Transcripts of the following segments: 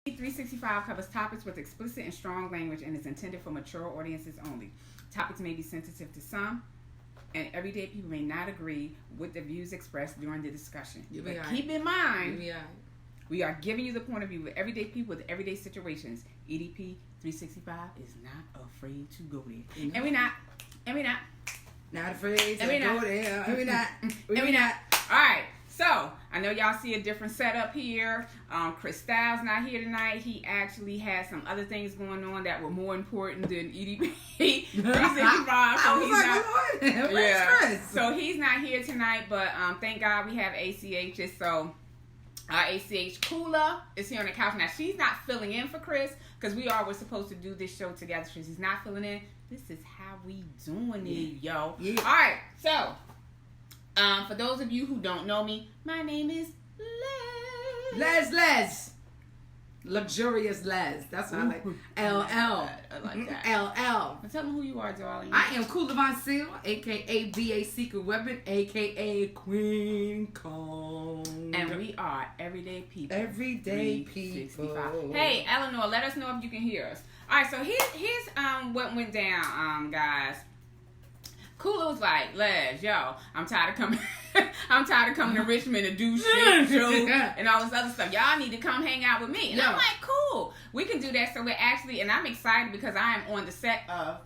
365 covers topics with explicit and strong language and is intended for mature audiences only. Topics may be sensitive to some, and everyday people may not agree with the views expressed during the discussion. But keep in mind, we are giving you the point of view of everyday people with everyday situations. EDP 365 is not afraid to go there. And we're not. Not afraid to go there. And we're not. All right. So, I know y'all see a different setup here. Chris Styles not here tonight. He actually had some other things going on that were more important than EDP 365. Where's Chris? So, he's not here tonight, but thank God we have ACHs. So, our ACH Kula is here on the couch. Now, she's not filling in for Chris because we all were supposed to do this show together. She's not filling in. This is how we doing it, yo. Yeah. All right, so... for those of you who don't know me, my name is Les. Luxurious Les. That's what I like. LL. I like that. LL. Tell them who you are, darling. I am Kula Von Seal, a.k.a. VA Secret Weapon, a.k.a. Queen Kong. And we are everyday people. Everyday people. Hey, Eleanor, let us know if you can hear us. All right, so here's what went down, guys. Kula was like, Les, yo, I'm tired of coming to Richmond to do shit, and all this other stuff. Y'all need to come hang out with me. And I'm like, cool, we can do that. So we're actually, and I'm excited because I am on the set of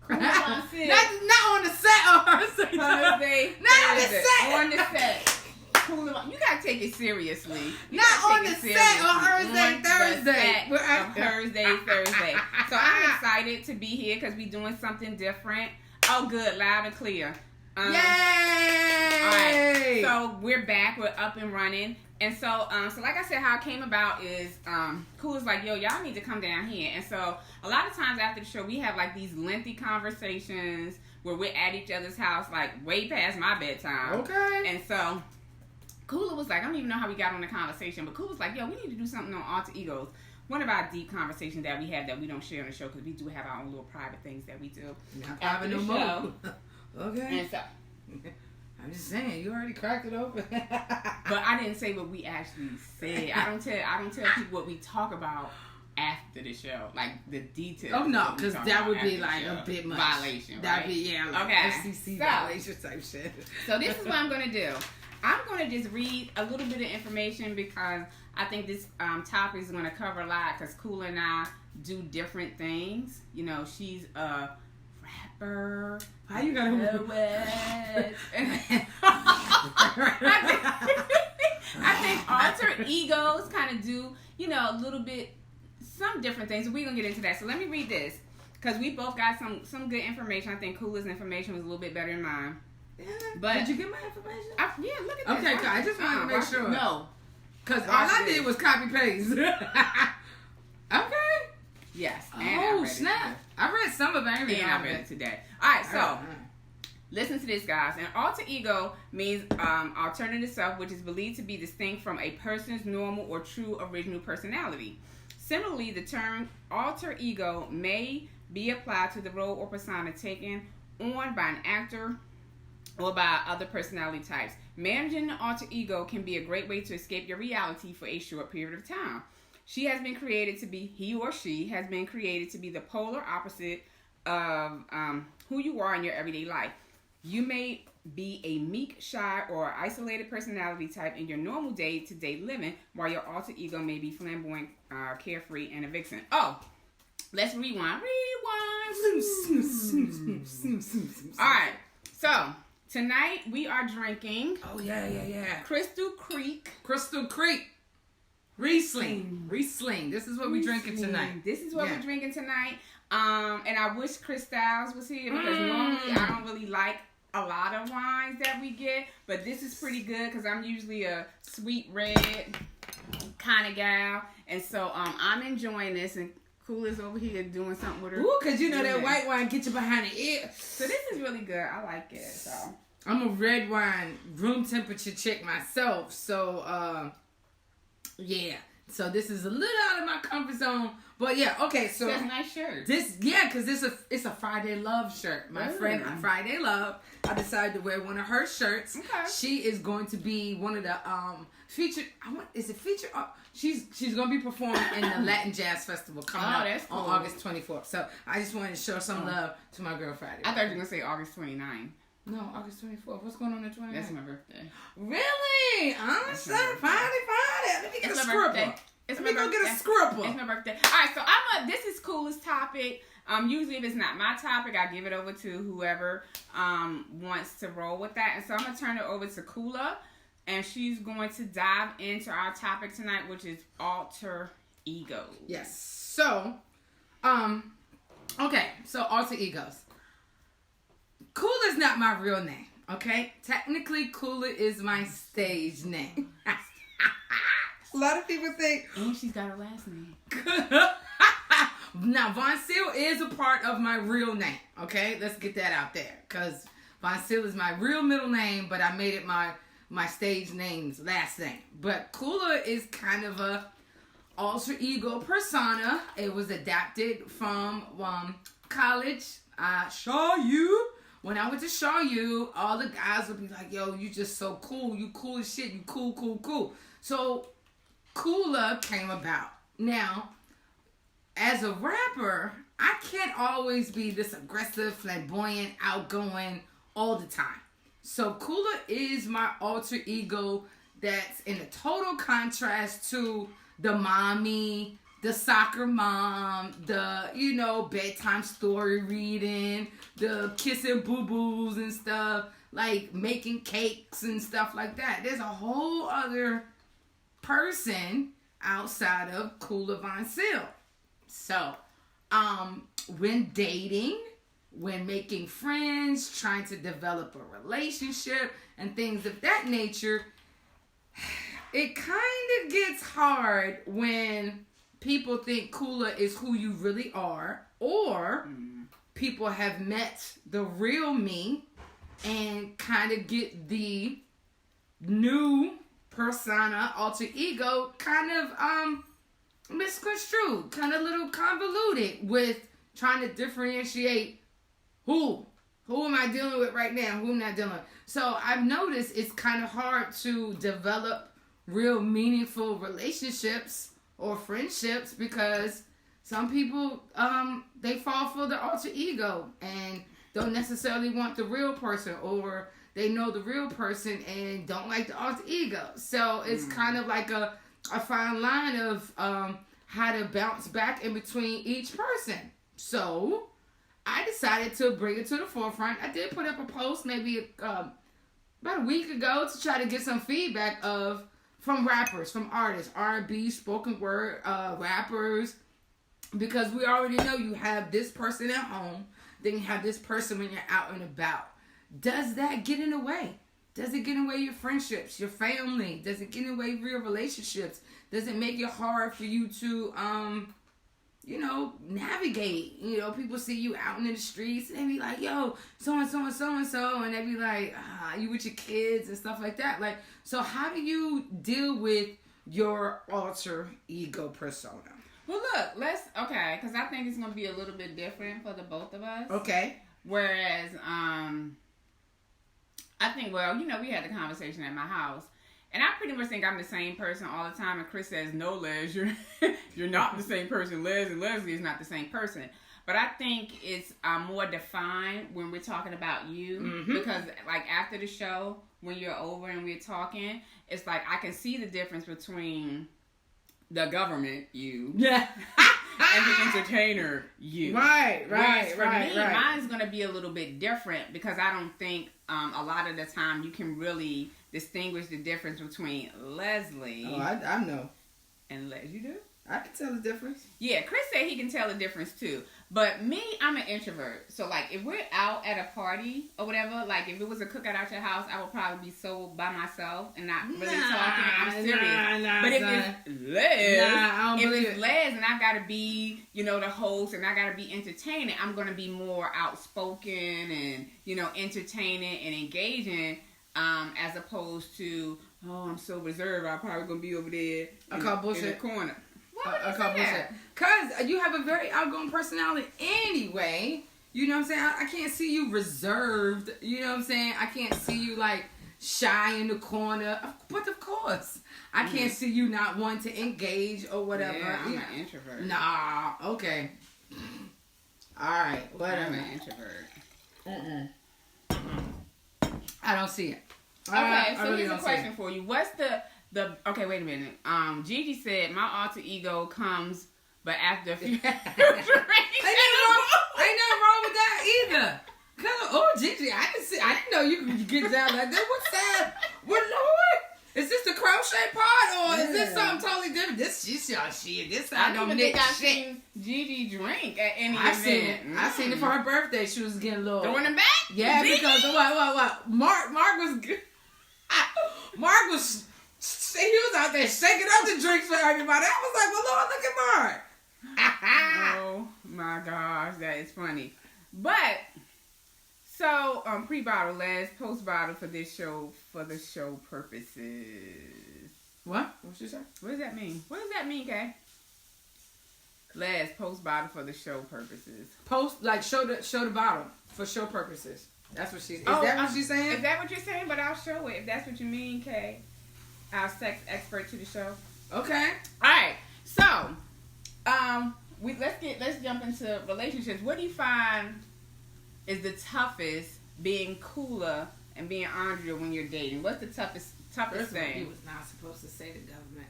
Kula Von Seal. Not on the set of Thursday. Not on the set. On the set. Kula, you gotta take it seriously. Not on the set on Thursday. Thursday. So I'm excited to be here because we're doing something different. Oh, good. Loud and clear. Yay! All right. So, we're back. We're up and running. And so like I said, how it came about is Kula's like, yo, y'all need to come down here. And so, a lot of times after the show, we have, like, these lengthy conversations where we're at each other's house, like, way past my bedtime. Okay. And so, Kula was like, I don't even know how we got on the conversation, but Kula was like, yo, we need to do something on Alter Egos. One of our deep conversations that we have that we don't share on the show because we do have our own little private things that we do. Not private no more. Okay. And so, I'm just saying, you already cracked it open. But I didn't say what we actually said. I don't tell people what we talk about after the show, like the details. Oh no, because that would be like a bit much violation. That'd be like FCC violation type shit. So this is what I'm gonna do. I'm going to just read a little bit of information because I think this topic is going to cover a lot because Kula and I do different things. You know, she's a rapper. How you got to I think alter egos kind of do, you know, a little bit, some different things. We're going to get into that. So let me read this because we both got some good information. I think Kula's information was a little bit better than mine. Yeah, but did you get my information? Yeah, look at this. Okay, I just wanted to make sure. No. Because all I did was copy paste. Okay. Yes. Oh, snap. I read some of it. I read it today. All right, so listen to this, guys. An alter ego means alternative self, which is believed to be distinct from a person's normal or true original personality. Similarly, the term alter ego may be applied to the role or persona taken on by an actor or by other personality types. Managing an alter ego can be a great way to escape your reality for a short period of time. He or she has been created to be the polar opposite of who you are in your everyday life. You may be a meek, shy, or isolated personality type in your normal day-to-day living, while your alter ego may be flamboyant, carefree, and a vixen. Oh, let's rewind. All right, so tonight we are drinking. Oh yeah. Crystal Creek. Riesling. This is what we're drinking tonight. We're drinking tonight. And I wish Chris Styles was here because normally I don't really like a lot of wines that we get, but this is pretty good because I'm usually a sweet red kind of gal, and so I'm enjoying this. And Kula's over here doing something with her. Ooh, because you know that white wine get you behind the ear. So this is really good. I like it. So I'm a red wine room temperature chick myself. So yeah, So this is a little out of my comfort zone. But yeah, okay, so that's a nice shirt. Because it's a Friday Love shirt. My friend, Friday Love, I decided to wear one of her shirts. Okay. She is going to be one of the featured. Featured? She's going to be performing in the Latin Jazz Festival coming up cool. on August 24th. So I just wanted to show some love to my girl Friday. I thought you were going to say August 29th. No, August 24th. What's going on the 29th? That's my birthday. Really? I'm sorry. Friday. Let me get a scribble. Let me go get a scribble. It's my birthday. All right, so this is Kula's topic. Usually if it's not my topic, I give it over to whoever wants to roll with that. And so I'm going to turn it over to Kula, and she's going to dive into our topic tonight, which is alter ego. Yes. So, okay. So alter egos. Kula is not my real name, okay? Technically, Kula is my stage name. A lot of people think... And she's got her last name. Now, Von Seal is a part of my real name, okay? Let's get that out there. Because Von Seal is my real middle name, but I made it my stage name's last name. But Kula is kind of a alter ego persona. It was adapted from college. Shaw U. When I went to Shaw U, all the guys would be like, yo, you just so cool. You cool as shit. You cool. So, Kula came about. Now, as a rapper, I can't always be this aggressive, flamboyant, outgoing all the time. So, Kula is my alter ego that's in a total contrast to the mommy, the soccer mom, the, bedtime story reading, the kissing boo-boos and stuff, like making cakes and stuff like that. There's a whole other person outside of Kula Von Seal. So, when dating, when making friends, trying to develop a relationship, and things of that nature, it kind of gets hard when people think Kula is who you really are, or people have met the real me and kind of get the new persona, alter ego, kind of misconstrued, kind of a little convoluted with trying to differentiate who am I dealing with right now, who am I not dealing with. So I've noticed it's kind of hard to develop real meaningful relationships or friendships because some people they fall for the alter ego and don't necessarily want the real person, or they know the real person and don't like the alter ego. So it's kind of like a fine line of how to bounce back in between each person. So I decided to bring it to the forefront. I did put up a post maybe about a week ago to try to get some feedback from rappers, from artists, R&B, spoken word rappers, because we already know you have this person at home, then you have this person when you're out and about. Does that get in the way? Does it get in the way of your friendships, your family? Does it get in the way of your relationships? Does it make it hard for you to, navigate? People see you out in the streets and they be like, yo, so-and-so and so-and-so. And they be like, you with your kids and stuff like that. Like, so how do you deal with your alter ego persona? Well, look, because I think it's going to be a little bit different for the both of us. Okay. Whereas, I think, we had the conversation at my house, and I pretty much think I'm the same person all the time. And Chris says, no, Les, you're not the same person. Les and Leslie is not the same person. But I think it's more defined when we're talking about you, because like after the show, when you're over and we're talking, it's like I can see the difference between the government you, and the entertainer you. Right. For me, mine's gonna be a little bit different because I don't think a lot of the time you can really distinguish the difference between Leslie. Oh, I know. And Les, you do? I can tell the difference. Yeah, Chris said he can tell the difference too. But me, I'm an introvert. So like if we're out at a party or whatever, like if it was a cookout at your house, I would probably be so by myself and not really talking. I'm serious. But if it's Les, and I gotta be, the host and I gotta be entertaining, I'm gonna be more outspoken and, entertaining and engaging, as opposed to oh, I'm so reserved. I'm probably gonna be over there I call bullshit. in the corner. Why would I you call say bullshit. that? Cause you have a very outgoing personality anyway. You know what I'm saying? I can't see you reserved. You know what I'm saying? I can't see you like shy in the corner. But of course, I can't see you not wanting to engage or whatever. Yeah, I'm an introvert. Nah, okay. All right, whatever. I'm an introvert. I don't see it. Okay, so here's a question for you. What's the okay, wait a minute. Gigi said my alter ego comes, but after a few drinks. Ain't nothing wrong with that either. Gigi, I didn't know you could get down like that. What's that? What Lord? Is this the crochet part or is this something totally different? This y'all shit. This I don't think I seen Gigi drink at any I event. I seen it for her birthday. She was getting a little throwing them back. Yeah, Gigi? because what? Mark was good. Mark was. He was out there shaking up the drinks for everybody. I was like, well, Lord, look at Mark. Oh my gosh, that is funny. But so pre-bottle, last post-bottle for this show for the show purposes. What? What she say? What does that mean? What does that mean, Kay? Last post-bottle for the show purposes. Show the bottle for show purposes. That's what she. Is that what she's saying? Is that what you're saying? But I'll show it if that's what you mean, Kay. Our sex expert to the show. Okay. All right. So, let's jump into relationships. What do you find is the toughest being Kula and being Andrea when you're dating? What's the toughest thing? You was not supposed to say the government.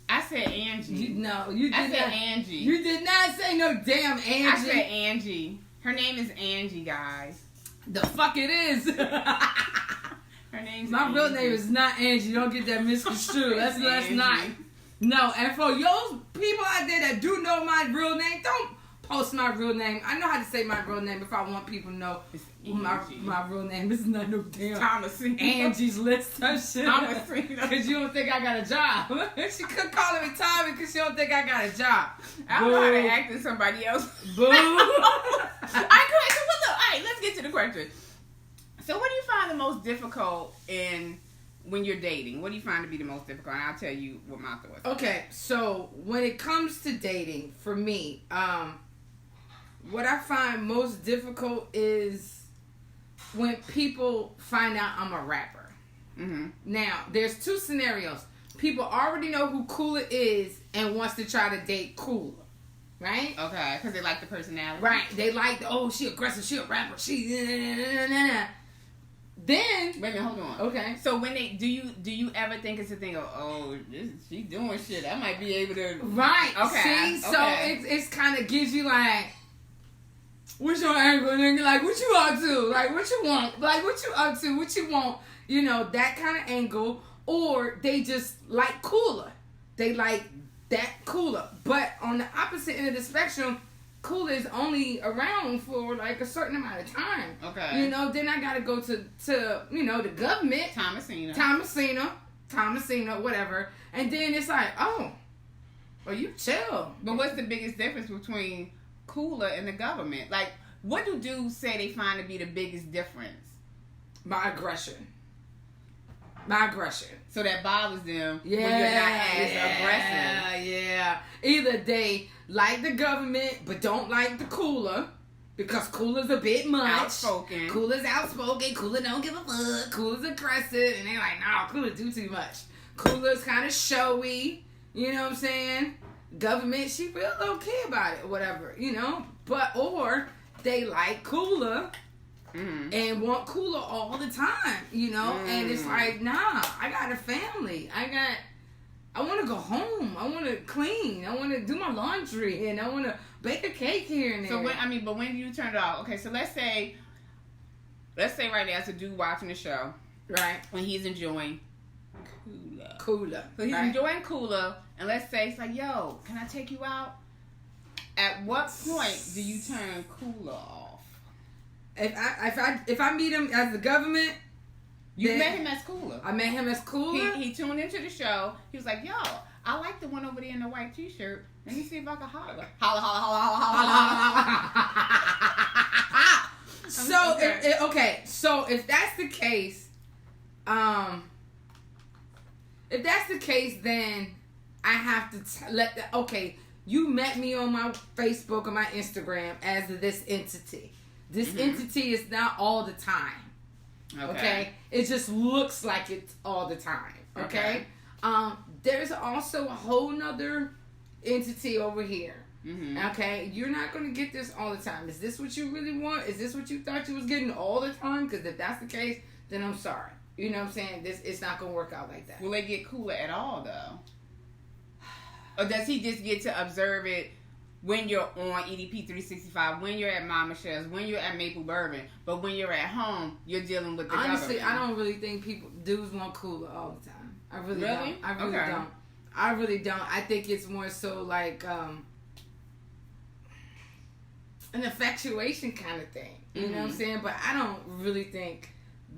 I said Angie. You did I said not. Angie. You did not say no damn Angie. I said Angie. Her name is Angie, guys. The fuck it is. Her name's My Angie. real name is not Angie. Don't get that misconstrued. That's not. No, and for those people out there that do know my real name, don't post my real name. I know how to say my real name if I want people to know my real name. This is not no damn Thomasina. Angie's List or shit. Thomasina. Because you don't think I got a job. She could call me Tommy because she don't think I got a job. I don't know how to act as somebody else. Boo. All right, so look, all right, let's get to the question. So what do you find the most difficult when you're dating? What do you find to be the most difficult? And I'll tell you what my thoughts are. Okay, so when it comes to dating, for me, what I find most difficult is when people find out I'm a rapper. Mm-hmm. Now, there's two scenarios. People already know who Kula is and wants to try to date Kula. Right? Okay, because they like the personality. Right. They like, she aggressive, she a rapper, she... Then wait a minute, hold on. Okay. So when do you ever think it's a thing of she doing shit? I might be able to right. Okay. See, so it's kind of gives you like, what's your angle, nigga? Like what you up to? Like what you want? Like what you up to? What you want? You know, that kind of angle. Or they just like Kula. They like that Kula. But on the opposite end of the spectrum, Kula is only around for like a certain amount of time. Okay. You know, then I gotta go to the government. Thomasina, whatever. And then it's like, well, you chill. But what's the biggest difference between Kula and the government? Like, what do dudes say they find to be the biggest difference? My aggression. So that bothers them when you're not as aggressive. Yeah. Either they like the government but don't like the Kula because Kula's a bit much. Outspoken. Kula's outspoken. Kula don't give a fuck. Kula's aggressive. And they're like, nah, Kula do too much. Kula's kind of showy. You know what I'm saying? Government, she real don't care about it or whatever, you know? Or they like Kula. Mm-hmm. And want Kula all the time, you know? And it's like, nah, I got a family. I want to go home. I want to clean. I want to do my laundry. And I want to bake a cake here and there. So, when do you turn it off? Okay, so let's say right now, it's a dude watching the show. Right. When he's enjoying Kula. So he's enjoying Kula. And let's say it's like, yo, can I take you out? At what point do you turn Kula off? If I meet him as the government, you met him as Kula. I met him as Kula. He tuned into the show. He was like, "Yo, I like the one over there in the white T-shirt. Let me see if I can holler, holla, holla, holla, holla, holla." So if that's the case, if that's the case, then I have to let the okay. You met me on my Facebook or my Instagram as this entity. This entity is not all the time. Okay. It just looks like it's all the time. Okay. There's also a whole nother entity over here. Okay, you're not going to get this all the time. Is this what you really want? Is this what you thought you was getting all the time? Because if that's the case, then I'm sorry. You know what I'm saying? It's not going to work out like that. Will they get Kula at all, though? Or does he just get to observe it when you're on EDP 365, when you're at Mama Michelle's, when you're at Maple Bourbon, but when you're at home, you're dealing with the Honestly, government? I don't really think dudes want Kula all the time. I really don't. I really Okay. don't. I really don't. I think it's more so like an infatuation kind of thing. You know what I'm saying? But I don't really think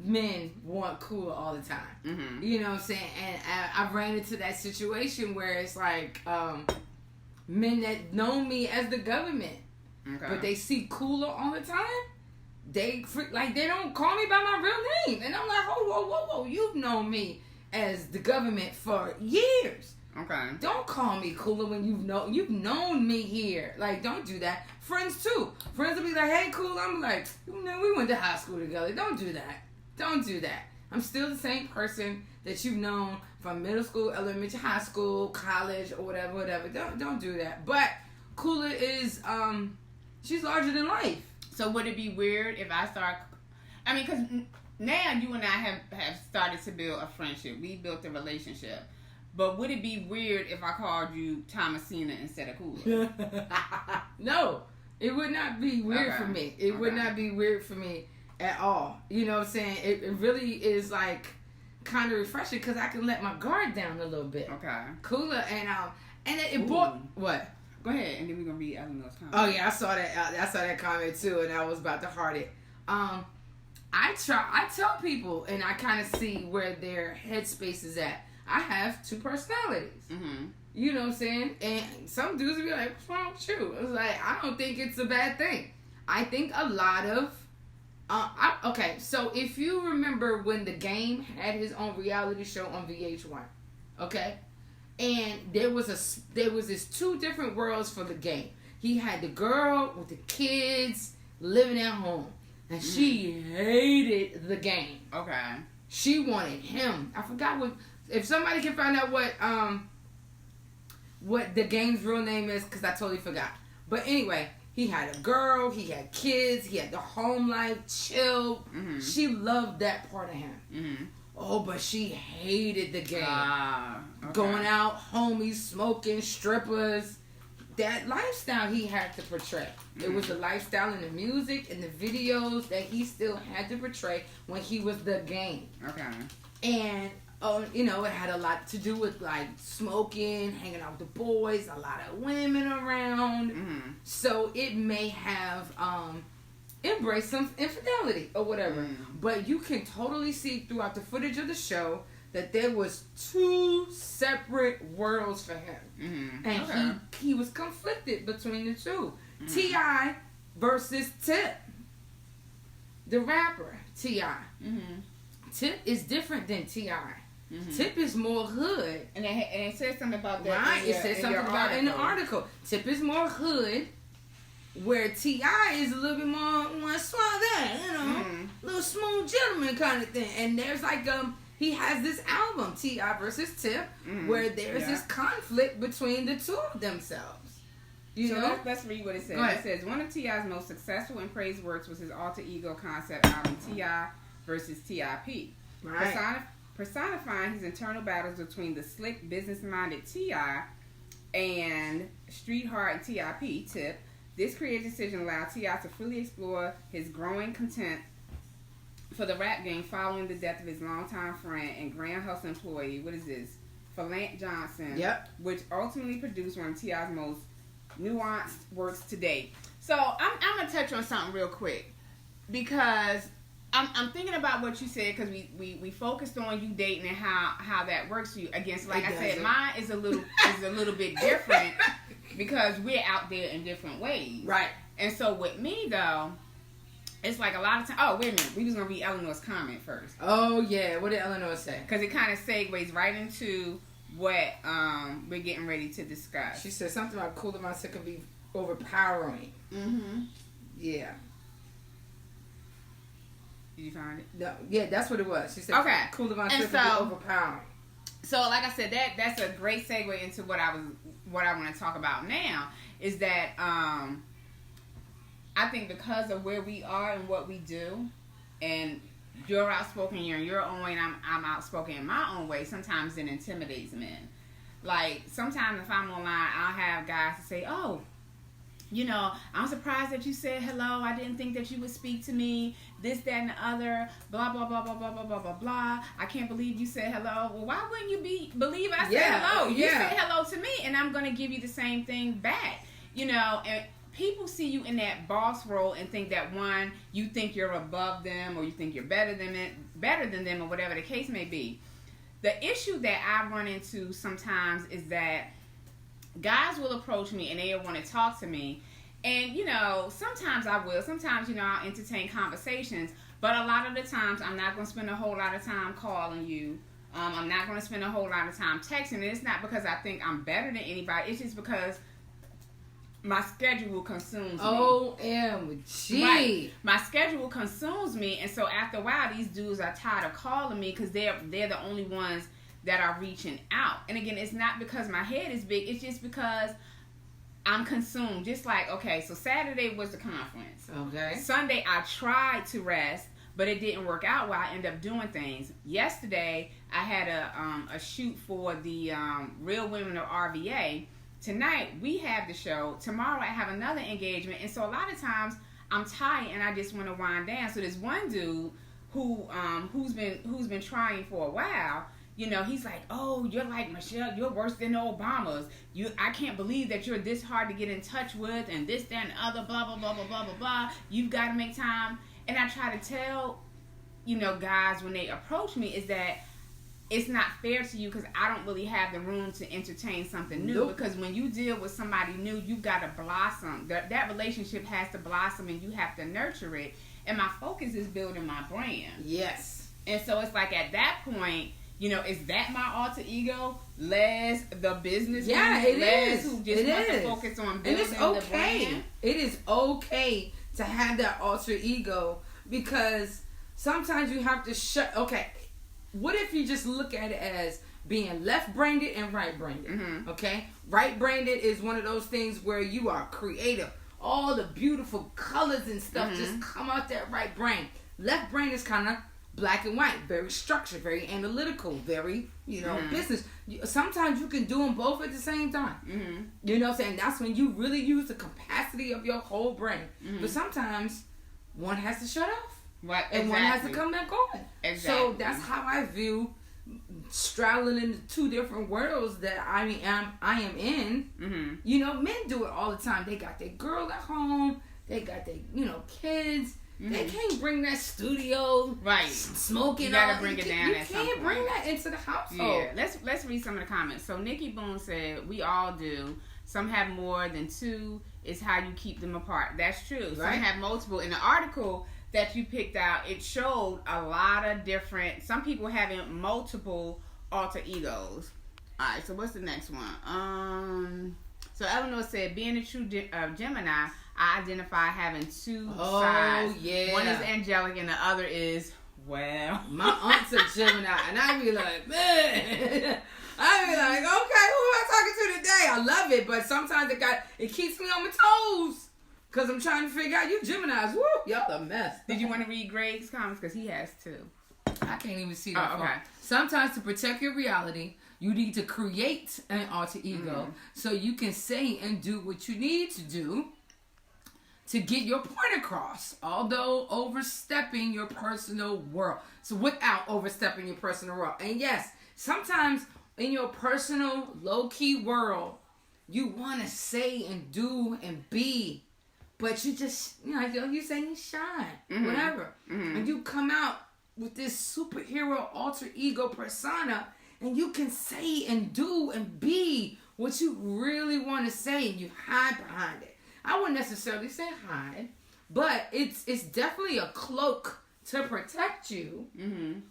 men want Kula all the time. You know what I'm saying? And I ran into that situation where it's like men that know me as the government, but they see Kula all the time. They don't call me by my real name, and I'm like, whoa, you've known me as the government for years. Okay. Don't call me Kula when you've known me here. Like, don't do that. Friends too. Friends will be like, hey, Kula. I'm like, we went to high school together. Don't do that. Don't do that. I'm still the same person that you've known from middle school, elementary, high school, college, or whatever. Don't do that. But Kula is she's larger than life. So would it be weird if I start? I mean, because now you and I have started to build a friendship. We built a relationship. But would it be weird if I called you Thomasina instead of Kula? No, it would not be weird for me. It would not be weird for me at all. You know what I'm saying? It really is like kind of refreshing because I can let my guard down a little bit. Okay. Kula and it brought what? Go ahead, and then we're gonna read Eleanor's comment. Oh yeah, I saw that comment too, and I was about to heart it. I tell people, and I kind of see where their headspace is at. I have two personalities. You know what I'm saying? And some dudes will be like, what's wrong with you? It's like, I don't think it's a bad thing. I think a lot of... okay, so if you remember when The Game had his own reality show on VH1, okay? And there was this two different worlds for The Game. He had the girl with the kids living at home. And she hated The Game. Okay. She wanted him. I forgot what... If somebody can find out what The Game's real name is, because I totally forgot. But anyway, he had a girl, he had kids, he had the home life, chill. She loved that part of him. Oh, but she hated The Game. Okay. Going out, homies, smoking, strippers. That lifestyle he had to portray. It was the lifestyle in the music and the videos that he still had to portray when he was The Game. Okay. And... it had a lot to do with like smoking, hanging out with the boys, a lot of women around. So it may have embraced some infidelity or whatever. But you can totally see throughout the footage of the show that there was two separate worlds for him. And he was conflicted between the two. T.I. versus Tip. The rapper, T.I. Tip is different than T.I. Tip is more hood. And it says something about that. Right, it says something about in the article. Tip is more hood, where T.I. is a little bit more suave, little smooth gentleman kind of thing. And there's like he has this album, T.I. versus Tip, where there's this conflict between the two of themselves. You know? Let's read what it says. It says, one of T.I.'s most successful and praised works was his alter ego concept album, T.I. versus T.I.P. Right. Personifying his internal battles between the slick, business-minded T.I. and street-hard T.I.P. Tip, this creative decision allowed T.I. to freely explore his growing contempt for the rap game following the death of his longtime friend and Grand Hustle employee, Philante Johnson, which ultimately produced one of T.I.'s most nuanced works to date. So I'm going to touch on something real quick because... I'm thinking about what you said because we focused on you dating and how that works for you. Against, like I said, mine is a little bit different because we're out there in different ways. Right. And so with me though, it's like a lot of times. Oh, wait a minute. We was gonna read Eleanor's comment first. Oh yeah, what did Eleanor say? Because it kind of segues right into what we're getting ready to discuss. She said something about Kula mindset can be overpowering. Mm-hmm. Yeah. Did you find it? No, yeah, that's what it was. She said, okay, Kula mindset can be overpowering. So, like I said, that's a great segue into what I want to talk about now. Is that I think because of where we are and what we do, and you're outspoken in your own way, and I'm outspoken in my own way, sometimes it intimidates men. Like, sometimes if I'm online, I'll have guys to say, oh, you know, I'm surprised that you said hello. I didn't think that you would speak to me. This, that, and the other. Blah, blah, blah, blah, blah, blah, blah, blah, blah. I can't believe you said hello. Well, why wouldn't you believe I said hello? You said hello to me, and I'm going to give you the same thing back. You know, and people see you in that boss role and think that, one, you think you're above them, or you think you're better than them, or whatever the case may be. The issue that I run into sometimes is that guys will approach me and they'll want to talk to me. And, you know, sometimes I will. Sometimes, you know, I'll entertain conversations. But a lot of the times, I'm not going to spend a whole lot of time calling you. I'm not going to spend a whole lot of time texting. And it's not because I think I'm better than anybody. It's just because my schedule consumes me. OMG. Right. My schedule consumes me. And so after a while, these dudes are tired of calling me because they're the only ones that are reaching out. And again, it's not because my head is big. It's just because I'm consumed. Just like, okay, so Saturday was the conference. Okay. Sunday, I tried to rest, but it didn't work out where I ended up doing things. Yesterday, I had a shoot for the Real Women of RVA. Tonight, we have the show. Tomorrow, I have another engagement. And so a lot of times, I'm tired and I just want to wind down. So there's one dude who's been trying for a while. You know, he's like, oh, you're like Michelle, you're worse than the Obamas. I can't believe that you're this hard to get in touch with, and this, that, and the other, blah, blah, blah, blah, blah, blah, blah. You've got to make time. And I try to tell, you know, guys when they approach me is that it's not fair to you because I don't really have the room to entertain something new. Nope. Because when you deal with somebody new, you've got to blossom. That relationship has to blossom, and you have to nurture it. And my focus is building my brand. Yes. And so it's like at that point, you know, is that my alter ego? Les, the business woman? It is. Who just wants to focus on building the brand? It is okay to have that alter ego because sometimes you have to okay, what if you just look at it as being left-brained and right-brained? Mm-hmm. Okay? Right-brained is one of those things where you are creative. All the beautiful colors and stuff just come out that right brain. Left-brained is kind of black and white, very structured, very analytical, very, you know, business. Sometimes you can do them both at the same time. Mm-hmm. You know what I'm saying? That's when you really use the capacity of your whole brain. Mm-hmm. But sometimes one has to shut off. Right, and one has to come back on. Exactly. So that's how I view straddling into two different worlds that I am in. Mm-hmm. You know, men do it all the time. They got their girl at home. They got their, you know, kids. Mm-hmm. They can't bring that studio smoking. You gotta bring it down. You can't bring that into the household. Yeah, let's read some of the comments. So Nikki Boone said, "We all do. Some have more than two. It's how you keep them apart. That's true. Some have multiple." In the article that you picked out, it showed a lot of different. Some people having multiple alter egos. All right. So what's the next one? So Eleanor said, "Being a true Gemini, I identify having two sides. Yeah. One is angelic and the other is, well." My aunt's a Gemini, and I be like, man. I be like, okay, who am I talking to today? I love it, but sometimes it keeps me on my toes. Because I'm trying to figure out, you Geminis, woo, y'all a mess. Did you want to read Greg's comments? Because he has two. I can't even see that. Oh, okay. Sometimes to protect your reality, you need to create an alter ego so you can say and do what you need to do to get your point across, although overstepping your personal world. So without overstepping your personal world. And yes, sometimes in your personal low-key world, you want to say and do and be, but you just, you know, you say you shine, whatever. Mm-hmm. And you come out with this superhero alter ego persona, and you can say and do and be what you really want to say, and you hide behind it. I wouldn't necessarily say hide, but it's definitely a cloak to protect you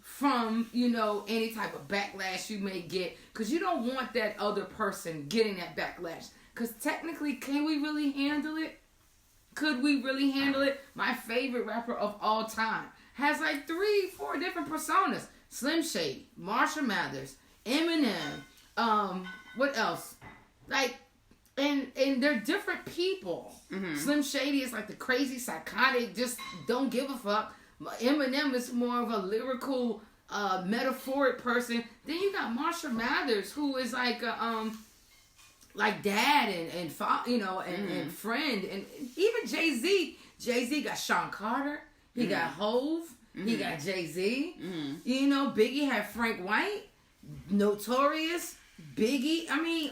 from, you know, any type of backlash you may get, because you don't want that other person getting that backlash. Because technically, can we really handle it? Could we really handle it? My favorite rapper of all time has like 3-4 different personas. Slim Shady, Marshall Mathers, Eminem, what else? Like, and they're different people. Slim Shady is like the crazy, psychotic, just don't give a fuck. Eminem is more of a lyrical, metaphoric person. Then you got Marshall Mathers, who is like dad and you know, and friend, and even Jay-Z. Jay-Z got Sean Carter. He got Hove. He got Jay-Z. You know, Biggie had Frank White, Notorious, Biggie. I mean,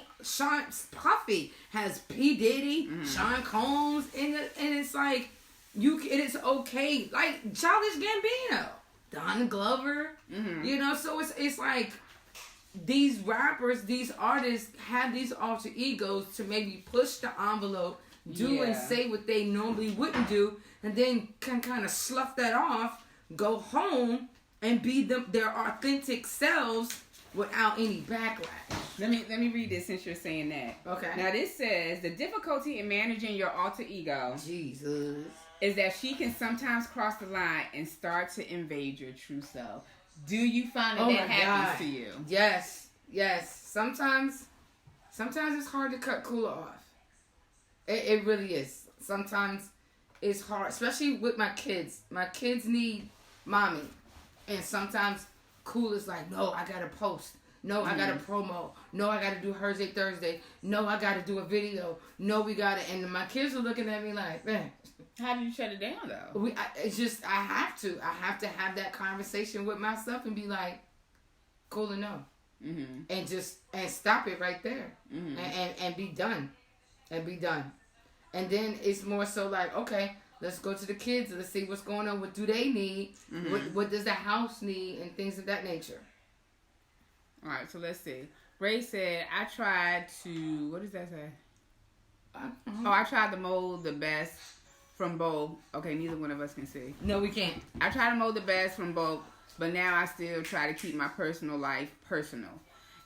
Puffy has P. Diddy, Sean Combs, and it's like it is okay. Like Childish Gambino, Don Glover. You know, so it's like these rappers, these artists have these alter egos to maybe push the envelope, do and say what they normally wouldn't do, and then can kind of slough that off, go home, and be their authentic selves without any backlash. Let me read this since you're saying that. Okay. Now this says, the difficulty in managing your alter ego is that she can sometimes cross the line and start to invade your true self. Do you find that happens to you? Yes. Sometimes it's hard to cut Kula off. It really is. Sometimes it's hard, especially with my kids. My kids need mommy, and sometimes Kula's like, no, I gotta post. No, I gotta promo. No, I gotta do Thursday. No, I gotta do a video. No, we gotta. And my kids are looking at me like, man. How do you shut it down though? It's just I have to have that conversation with myself and be like, Kula, no, and stop it right there, and be done, and then it's more so like, okay, let's go to the kids. Let's see what's going on. What do they need? What does the house need? And things of that nature. All right, so let's see. Ray said, I tried to, what does that say? I tried to mold the best from both. Okay, neither one of us can see. No, we can't. I try to mold the best from both, but now I still try to keep my personal life personal.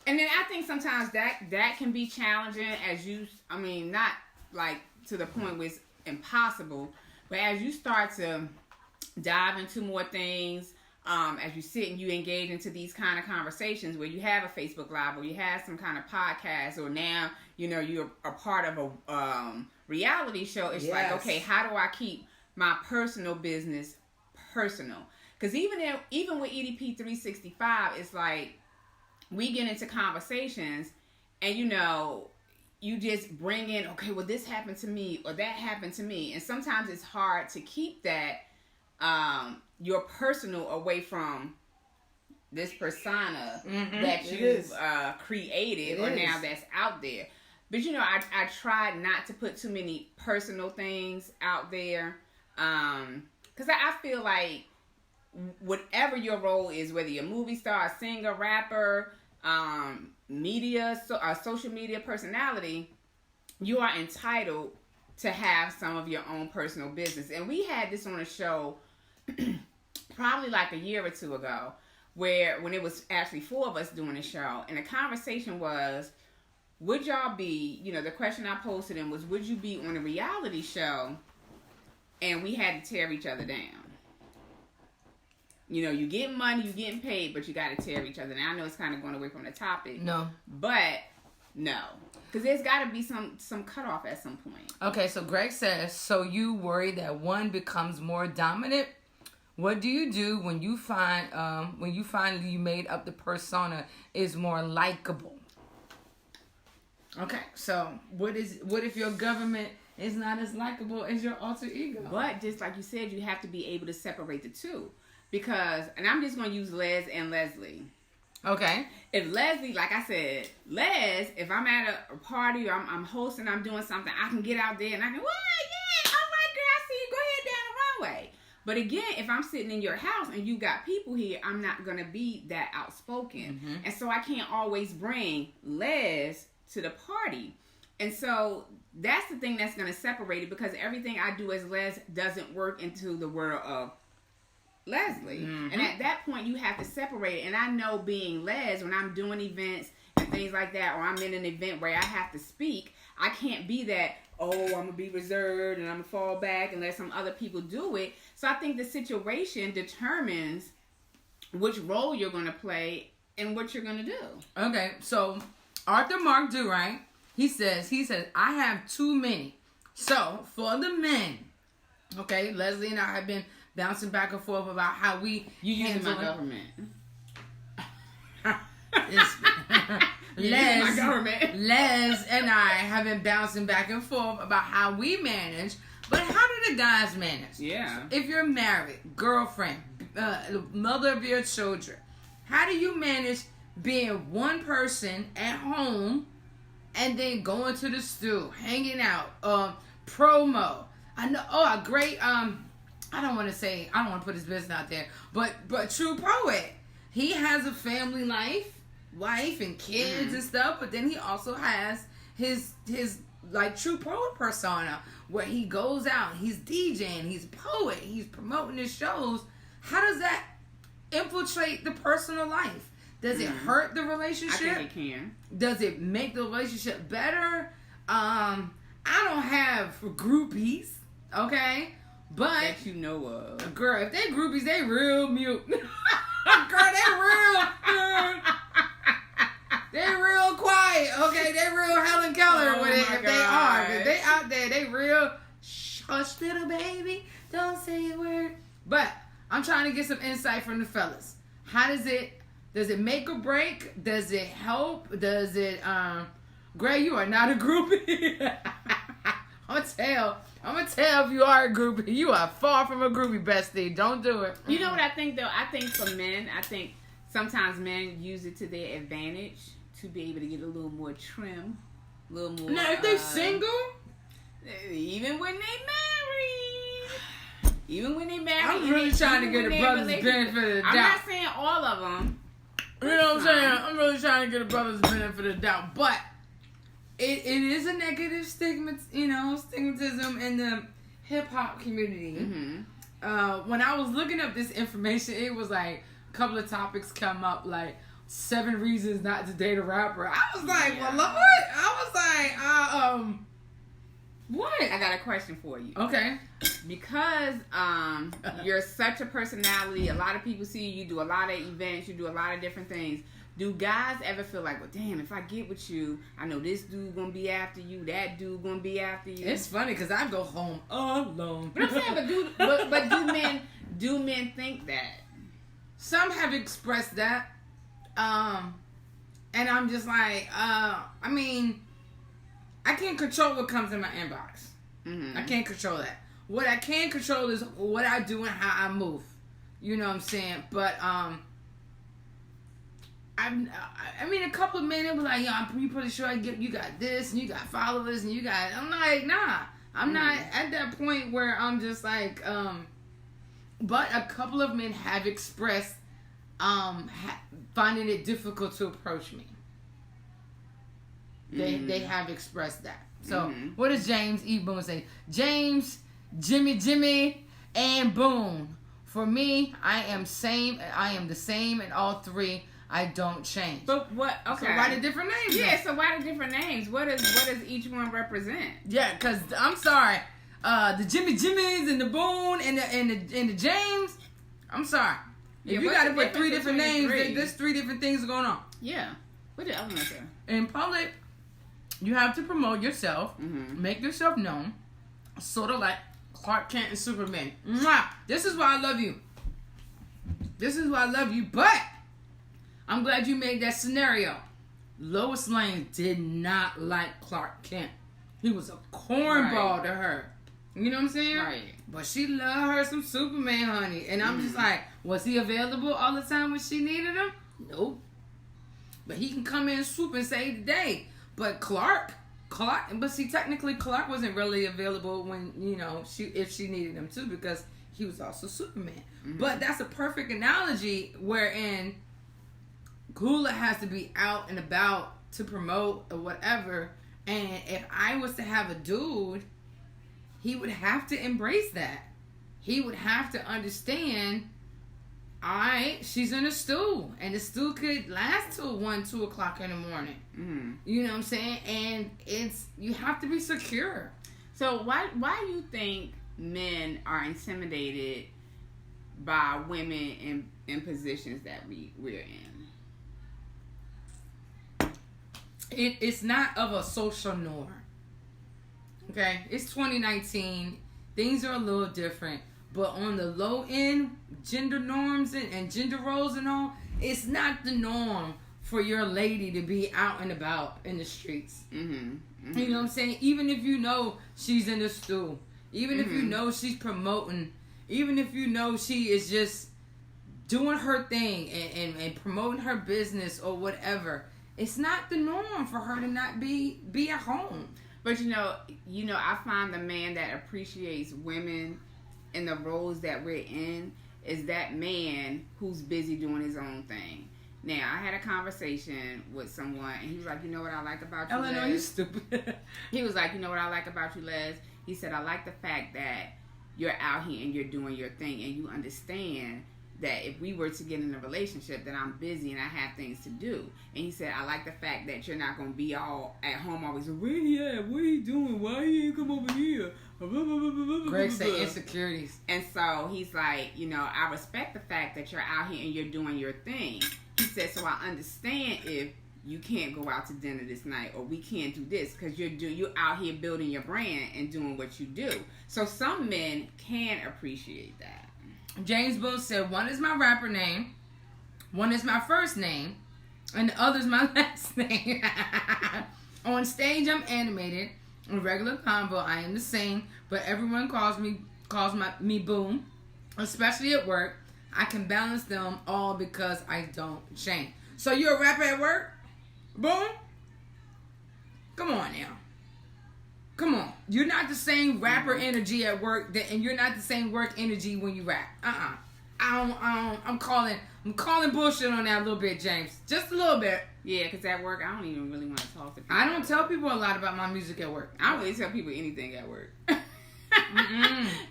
And then I think sometimes that can be challenging not like to the point where it's impossible, but as you start to dive into more things, as you sit and you engage into these kind of conversations where you have a Facebook Live or you have some kind of podcast, or now, you know, you're a part of a reality show, it's like, okay, how do I keep my personal business personal? Because even with EDP 365, it's like we get into conversations and, you know, you just bring in, okay, well, this happened to me or that happened to me. And sometimes it's hard to keep that your personal away from this persona that you've created now that's out there. But, you know, I tried not to put too many personal things out there. Because I feel like whatever your role is, whether you're a movie star, a singer, rapper, social media personality, you are entitled to have some of your own personal business. And we had this on a show probably like a year or two ago, when it was actually 4 of us doing a show, and the conversation was, would y'all be, you know, the question I posted in was, would you be on a reality show and we had to tear each other down? You know, you get money, you getting paid, but you got to tear each other down. I know it's kind of going away from the topic. No. But, no. Because there's got to be some cutoff at some point. Okay, so Greg says, so you worry that one becomes more dominant? What do you do when you find you made up the persona is more likable? Okay, so what if your government is not as likable as your alter ego? But just like you said, you have to be able to separate the two. Because, and I'm just going to use Les and Leslie. Okay. If Leslie, like I said, if I'm at a party or I'm hosting, I'm doing something, I can get out there and I can, what? Yeah, all right, girl, I see you. Go ahead down the runway. But again, if I'm sitting in your house and you got people here, I'm not going to be that outspoken. And so I can't always bring Les to the party. And so that's the thing that's going to separate it, because everything I do as Les doesn't work into the world of Leslie. Mm-hmm. And at that point, you have to separate it. And I know being Les, when I'm doing events and things like that, or I'm in an event where I have to speak, I can't be that, oh, I'm going to be reserved and I'm going to fall back and let some other people do it. So I think the situation determines which role you're going to play and what you're going to do. Okay, so Arthur Mark Durant, he says, I have too many. So for the men, okay, Leslie and I have been bouncing back and forth about how we using my government. Les and I have been bouncing back and forth about how we manage, but how do the guys manage? Yeah. If you're married, girlfriend, mother of your children, how do you manage being one person at home and then going to the stew, hanging out, promo? I know. Oh, a great. I don't want to put his business out there, but True Poet, he has a family life, wife and kids and stuff, but then he also has his like True Poet persona where he goes out, he's DJing, he's a poet, he's promoting his shows. How does that infiltrate the personal life? Does it hurt the relationship? I think it can. Does it make the relationship better? I don't have groupies, okay? But that you know of. Girl, if they groupies, they real mute. Girl, they real they real quiet, okay? They real Helen Keller with it if they are. If they out there, they real shush little baby, don't say a word. But I'm trying to get some insight from the fellas. How does it make or break? Does it help? Does it Gray, you are not a groupie. I'm gonna tell if you are a groupie. You are far from a groupie, bestie. Don't do it. You know what I think, though? I think for men, sometimes men use it to their advantage to be able to get a little more trim, a little more. Now, if they're single, even when they married, I'm really trying to get a brother's benefit of the doubt. I'm not saying all of them. You know what I'm saying? I'm really trying to get a brother's benefit of the doubt, but it is a negative stigmatism in the hip hop community. Mm-hmm. When I was looking up this information, it was like a couple of topics come up, like 7 reasons not to date a rapper. I was like, well, Lord. I was like, what? I got a question for you. Okay. Because you're such a personality, a lot of people see you do a lot of events, you do a lot of different things. Do guys ever feel like, well, damn, if I get with you, I know this dude gonna be after you, that dude gonna be after you? It's funny because I go home alone. But I'm saying, but do men think that? Some have expressed that, and I'm just like, I mean, I can't control what comes in my inbox. Mm-hmm. I can't control that. What I can control is what I do and how I move. You know what I'm saying? But I mean, a couple of men will be like, yo, I'm pretty sure you got this, and you got followers, and you got... I'm like, nah. I'm not at that point where I'm just like... But a couple of men have expressed finding it difficult to approach me. They have expressed that. So, what does James E. Boone say? James, Jimmy, and Boone. For me, I am the same in all three. I don't change. But what? Okay. So why the different names? Yeah. Then? So why the different names? What does each one represent? Yeah, because I'm sorry, the Jimmys and the Boone and the James. I'm sorry. If you got to put 3 different names, there's 3 different things going on. Yeah. What did other one say? In public, you have to promote yourself, make yourself known, sort of like Clark Kent and Superman. Mwah! This is why I love you. But I'm glad you made that scenario. Lois Lane did not like Clark Kent. He was a cornball to her. You know what I'm saying? Right. But she loved her some Superman, honey. And I'm just like, was he available all the time when she needed him? Nope. But he can come in and swoop and save the day. But Clark, but see, technically Clark wasn't really available when, if she needed him too, because he was also Superman. Mm-hmm. But that's a perfect analogy wherein Kula has to be out and about to promote or whatever, And if I was to have a dude, he would have to embrace that. He would have to understand, alright, she's in a stew. And the stew could last till 1, 2 o'clock in the morning. Mm-hmm. You know what I'm saying? And you have to be secure. So why do you think men are intimidated by women in positions that we're in? It's not of a social norm. Okay? It's 2019. Things are a little different. But on the low end, gender norms and gender roles and all, it's not the norm for your lady to be out and about in the streets. Mm-hmm. Mm-hmm. You know what I'm saying? Even if you know she's in the stew. Even if you know she's promoting. Even if you know she is just doing her thing and promoting her business or whatever. It's not the norm for her to not be at home. But you know, I find the man that appreciates women in the roles that we're in is that man who's busy doing his own thing. Now, I had a conversation with someone, and he was like, you know what I like about you, Eleanor, Les? you stupid. He was like, you know what I like about you, Les? He said, I like the fact that you're out here and you're doing your thing, and you understand that if we were to get in a relationship, that I'm busy and I have things to do. And he said, I like the fact that you're not going to be all at home always, where he at? What he doing? Why he ain't come over here? Greg said insecurities. And so he's like, I respect the fact that you're out here and you're doing your thing. He said, so I understand if you can't go out to dinner this night or we can't do this because you're out here building your brand and doing what you do. So some men can appreciate that. James Boone said, one is my rapper name, one is my first name, and the other is my last name. On stage, I'm animated. In regular convo, I am the same, but everyone calls me Boom, especially at work. I can balance them all because I don't change. So you're a rapper at work? Boom? Come on now. Come on. You're not the same rapper energy at work, and you're not the same work energy when you rap. I'm calling bullshit on that a little bit, James. Just a little bit. Yeah, because at work, I don't even really want to talk to people. I don't tell people a lot about my music at work. I don't really tell people anything at work.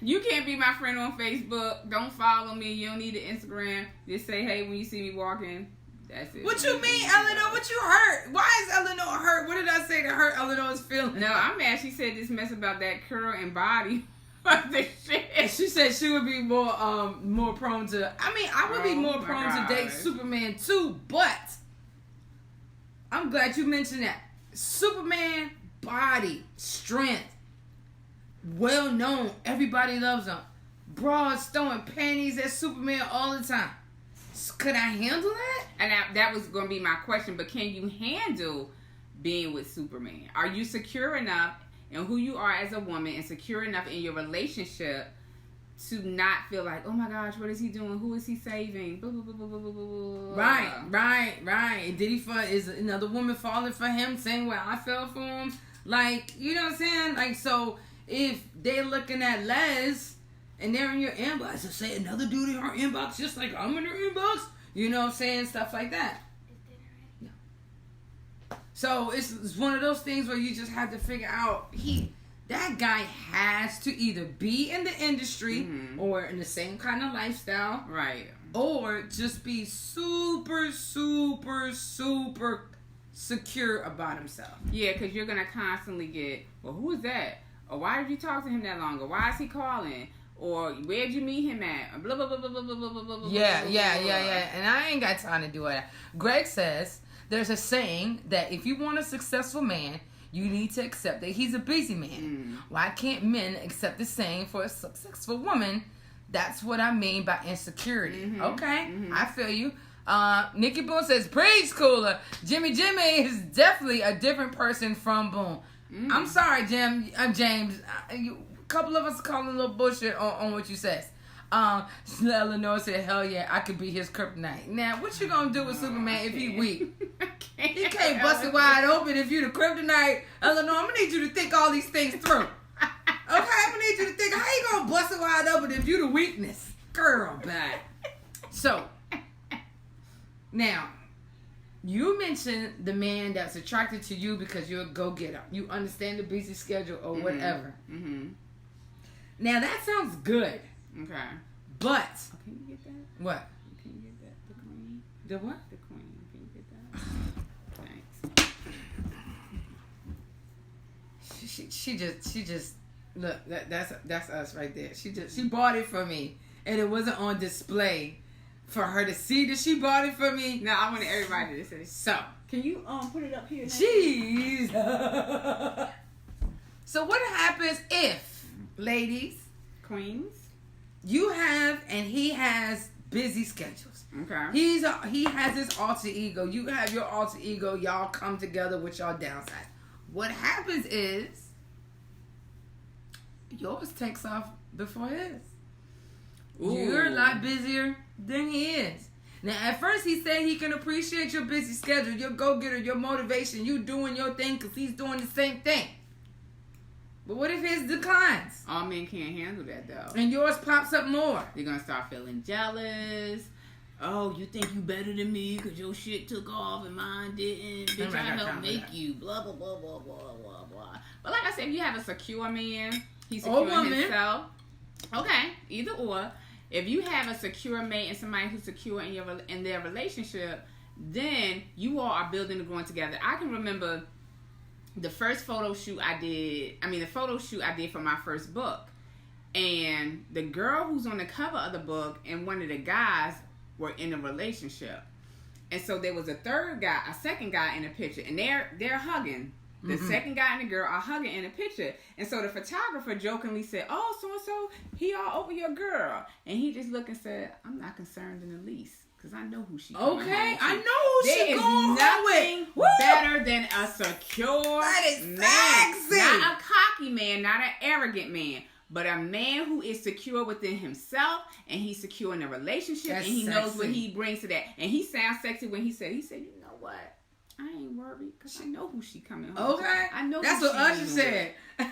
You can't be my friend on Facebook. Don't follow me. You don't need an Instagram. Just say hey when you see me walking. That's it. What you mean, Eleanor? What you hurt? Why is Eleanor hurt? What did I say to hurt Eleanor's feelings? No, I'm mad. She said this mess about that curl and body. The shit. She said she would be more prone to. I mean, I would be more prone to date Superman too, but I'm glad you mentioned that. Superman, body, strength, well known. Everybody loves him. Broads throwing panties at Superman all the time. Could I handle that? And that was going to be my question. But can you handle being with Superman? Are you secure enough in who you are as a woman and secure enough in your relationship to not feel like, oh my gosh, what is he doing? Who is he saving? Blah, blah, blah, blah, blah, blah, blah. Right. Is another woman falling for him same way I fell for him? Like, you know what I'm saying? Like, so if they're looking at Les and they're in your inbox, to say another dude in her inbox just like I'm in her inbox, you know what I'm saying? Stuff like that. No. So it's one of those things where you just have to figure out that guy has to either be in the industry or in the same kind of lifestyle. Right. Or just be super, super, super secure about himself. Yeah, because you're going to constantly get, well, who is that? Or why did you talk to him that long? Or why is he calling? Or where'd you meet him at? Blah, blah, blah, blah, blah, blah, blah, blah, blah. Yeah. And I ain't got time to do it. Greg says there's a saying that if you want a successful man, you need to accept that he's a busy man. Why can't men accept the same for a successful woman? That's what I mean by insecurity. Okay, I feel you. Nikki Boone says, preach, Kula. Jimmy is definitely a different person from Boone. I'm sorry, James. A couple of us calling a little bullshit on what you says. Eleanor said, hell yeah, I could be his kryptonite. Now, what you gonna do with Superman if he weak? He can't bust it wide open if you the kryptonite. Eleanor, I'm gonna need you to think all these things through. Okay, I'm gonna need you to think, how you gonna bust it wide open if you the weakness? Girl, bad. So, now, You mentioned the man that's attracted to you because you're a go-getter. You understand the busy schedule or whatever. Mm-hmm. Now, that sounds good. Okay. But... Oh, can you get that? What? Can you get that? The queen? The what? The queen. Can you get that? Thanks. She just look, that's us right there. She bought it for me. And it wasn't on display for her to see that she bought it for me. No, I wanted everybody to see. So, can you put it up here? Jeez. So what happens if, ladies, queens, you have and he has busy schedules? Okay. He has his alter ego. You have your alter ego. Y'all come together with y'all downsides. What happens is yours takes off before his. Ooh. You're a lot busier than he is. Now, at first, he said he can appreciate your busy schedule, your go-getter, your motivation, you doing your thing because he's doing the same thing. But what if his declines? All men can't handle that, though. And yours pops up more. They're going to start feeling jealous. Oh, you think you better than me because your shit took off and mine didn't. Bitch, I helped make you. Blah, blah, blah, blah, blah, blah, blah. But like I said, if you have a secure man, he's secure in himself. Okay, either or. If you have a secure mate and somebody who's secure in their relationship, then you all are building and growing together. I can remember the first photo shoot I did for my first book. And the girl who's on the cover of the book and one of the guys were in a relationship. And so there was a second guy in the picture, and they're hugging. The second guy and the girl are hugging in a picture. And so the photographer jokingly said, oh, so-and-so, he all over your girl. And he just looked and said, I'm not concerned in the least. Because I know who she is. Okay, I know who she going home with. There is nothing better than a secure man. Sexy. Not a cocky man, not an arrogant man. But a man who is secure within himself. And he's secure in a relationship. That's and he sexy. knows what he brings to that. And he sounds sexy when he said, you know what? I ain't worried because I know who she coming home. Okay. I know that's what Usher said. Usher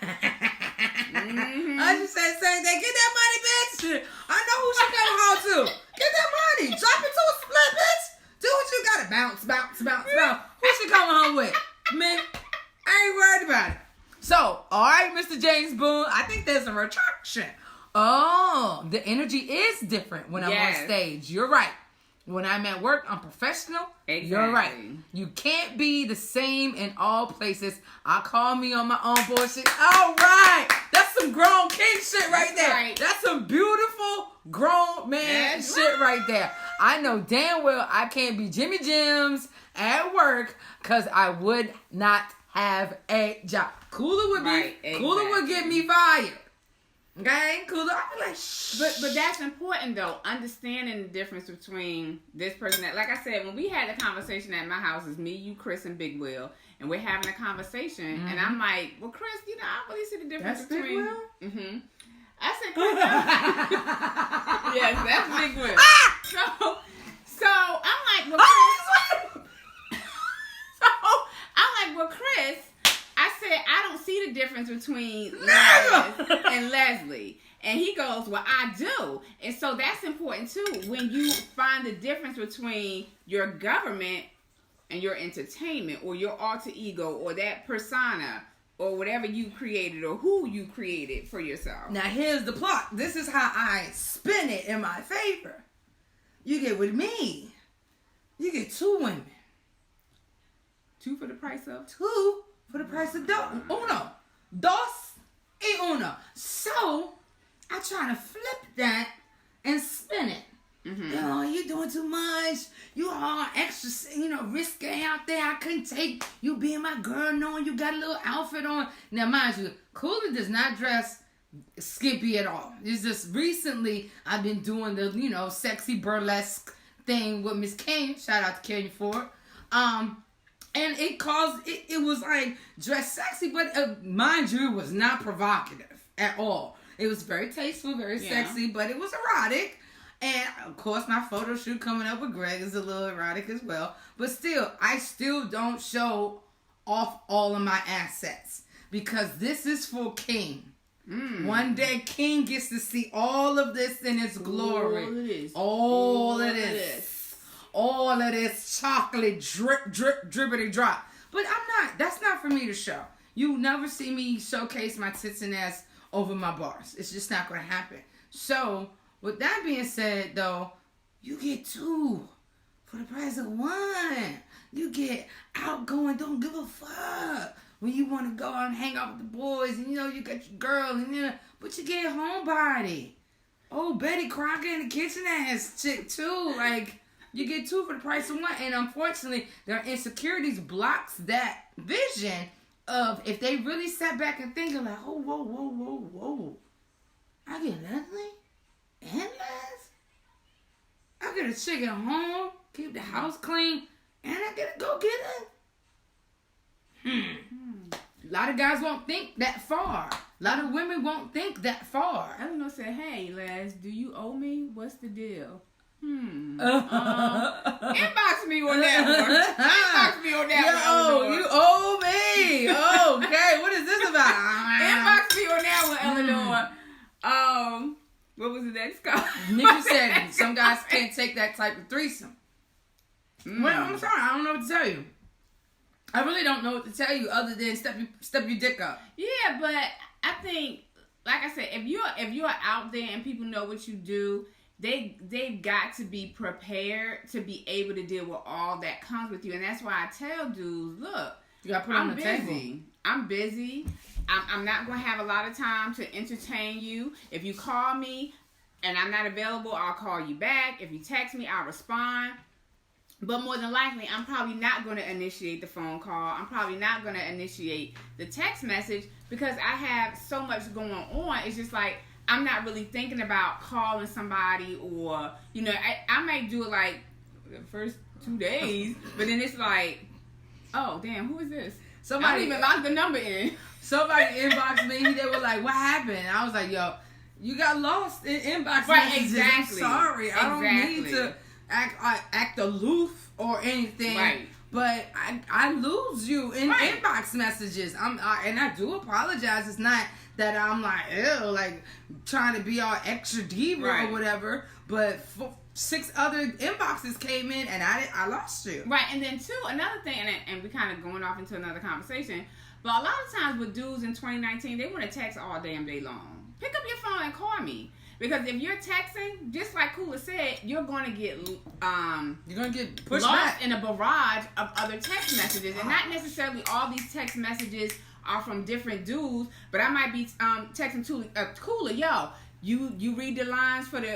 said the same thing. Get that money, bitch. I know who she coming home to. Get that money. Drop it to a split, bitch. Do what you gotta. Bounce, bounce, bounce, bounce. Who she coming home with? Me. I ain't worried about it. So, all right, Mr. James Boone. I think there's a retraction. Oh, the energy is different when I'm on stage. You're right. When I'm at work, I'm professional. Exactly. You're right. You can't be the same in all places. I call me on my own bullshit. All right. That's some grown king shit right there. Right. That's some beautiful grown man shit right there. I know damn well I can't be Jimmy Jims at work because I would not have a job. Kula would get me fired. Okay, cool. I be like, shh. But that's important though. Understanding the difference between this person that, like I said, when we had the conversation at my house, it's me, you, Chris, and Big Will, and we're having a conversation, and I'm like, well, Chris, I don't really see the difference that's between. Big Will? I said, Chris. Yes, that's Big Will. So I'm like, well, Chris. I said, I don't see the difference between Les and Leslie. And he goes, well, I do. And so that's important, too. When you find the difference between your government and your entertainment or your alter ego or that persona or whatever you created or who you created for yourself. Now, here's the plot. This is how I spin it in my favor. You get with me. You get 2 women. 2 for the price of? 2. For the price of uno. Dos y uno. So, I try to flip that and spin it. Oh, you're doing too much. You are extra, risque out there. I couldn't take you being my girl knowing you got a little outfit on. Now, mind you, Kula does not dress skimpy at all. It's just recently I've been doing the, sexy burlesque thing with Miss Kane. Shout out to Kenya Ford. And it was like dressed sexy, but mind you, it was not provocative at all. It was very tasteful, very sexy, but it was erotic. And of course, my photo shoot coming up with Greg is a little erotic as well. But still, I still don't show off all of my assets because this is for King. One day, King gets to see all of this in its glory. All it is. all of this chocolate drip, drippity drop. But that's not for me to show. You never see me showcase my tits and ass over my bars. It's just not going to happen. So, with that being said, though, you get 2 for the price of 1. You get outgoing, don't give a fuck. When you want to go out and hang out with the boys, and you got your girl, and but you get homebody. Oh, Betty Crocker in the kitchen ass chick too. Like, you get 2 for the price of 1. And unfortunately, their insecurities blocks that vision of if they really sat back and thinking like, oh, whoa. I get Leslie and Les. I get a chick at home, keep the house clean, and I get to go get her. A lot of guys won't think that far. A lot of women won't think that far. Eleanor said, hey, Les, do you owe me? What's the deal? Inbox me on that one. Inbox me on that one, Eleanor. You owe me. Okay, what is this about? Inbox me on that one, Eleanor. What was the next call? Nikki said some guys can't take that type of threesome. Well, I'm sorry, I don't know what to tell you. I really don't know what to tell you other than step your dick up. Yeah, but I think, like I said, if you're out there and people know what you do, they've got to be prepared to be able to deal with all that comes with you. And that's why I tell dudes, look, you gotta put on the table. I'm busy. I'm not going to have a lot of time to entertain you. If you call me and I'm not available, I'll call you back. If you text me, I'll respond. But more than likely, I'm probably not going to initiate the phone call. I'm probably not going to initiate the text message because I have so much going on. It's just like, I'm not really thinking about calling somebody or, I might do it like the first 2 days, but then it's like, oh, damn, who is this? Somebody I didn't even lock the number in. Somebody inboxed me. They were like, what happened? And I was like, yo, you got lost in inbox messages. Exactly. I'm sorry. I don't need to act aloof or anything. Right. But I lose you in inbox messages. And I do apologize. It's not that I'm like, ew, like trying to be all extra diva or whatever. But 6 other inboxes came in and I lost you. Right. And then another thing, and we kind of going off into another conversation, but a lot of times with dudes in 2019, they want to text all damn day long. Pick up your phone and call me. Because if you're texting, just like Kula said, you're going to get pushed lost back in a barrage of other text messages. And not necessarily all these text messages are from different dudes, but I might be texting Kula, yo, you read the lines for the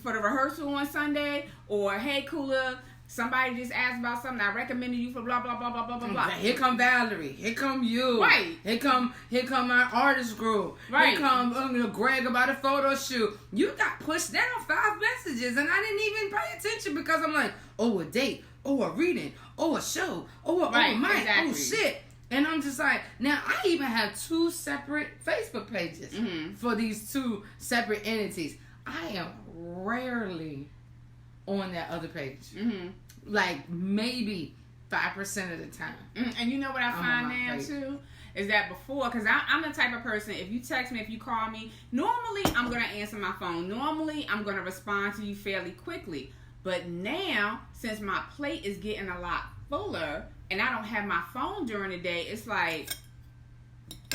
rehearsal on Sunday, or hey Kula, somebody just asked about something, I recommended you for blah blah blah blah blah blah blah. Here come Valerie. Here come you. Right. Here come my artist group. Right. Here come Greg about a photo shoot. You got pushed down 5 messages, and I didn't even pay attention because I'm like, oh, a date, oh, a reading, oh, a show, oh, a mic, oh shit. And I'm just like, now I even have 2 separate Facebook pages for these 2 separate entities. I am rarely on that other page. Like maybe 5% of the time. And you know what I find now too? Is that before, because I'm the type of person, if you text me, if you call me, normally I'm going to answer my phone. Normally I'm going to respond to you fairly quickly. But now, since my plate is getting a lot fuller and I don't have my phone during the day, it's like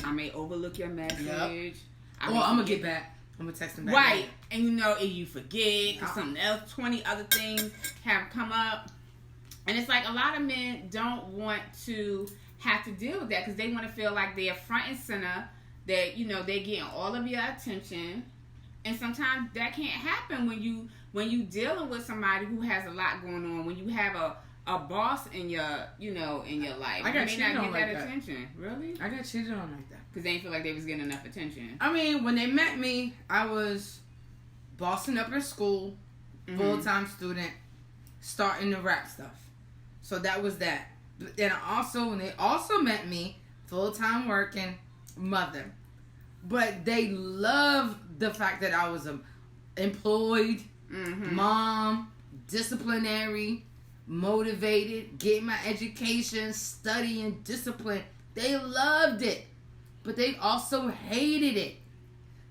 I may overlook your message. Yep. I'm going to get back. I'm going to text them back. Right. And if you forget or something else, 20 other things have come up. And it's like a lot of men don't want to have to deal with that because they want to feel like they're front and center, that, they're getting all of your attention. And sometimes that can't happen when you dealing with somebody who has a lot going on, when you have a boss in your life. I got cheated on like that. Attention. Really? I got cheated on like that. Because they didn't feel like they was getting enough attention. I mean, when they met me, I was bossing up in school, full-time student, starting the rap stuff. So that was that. And when they also met me, full-time working, mother. But they loved the fact that I was employed, mom, disciplinary, motivated, getting my education, studying, discipline. They loved it. But they also hated it.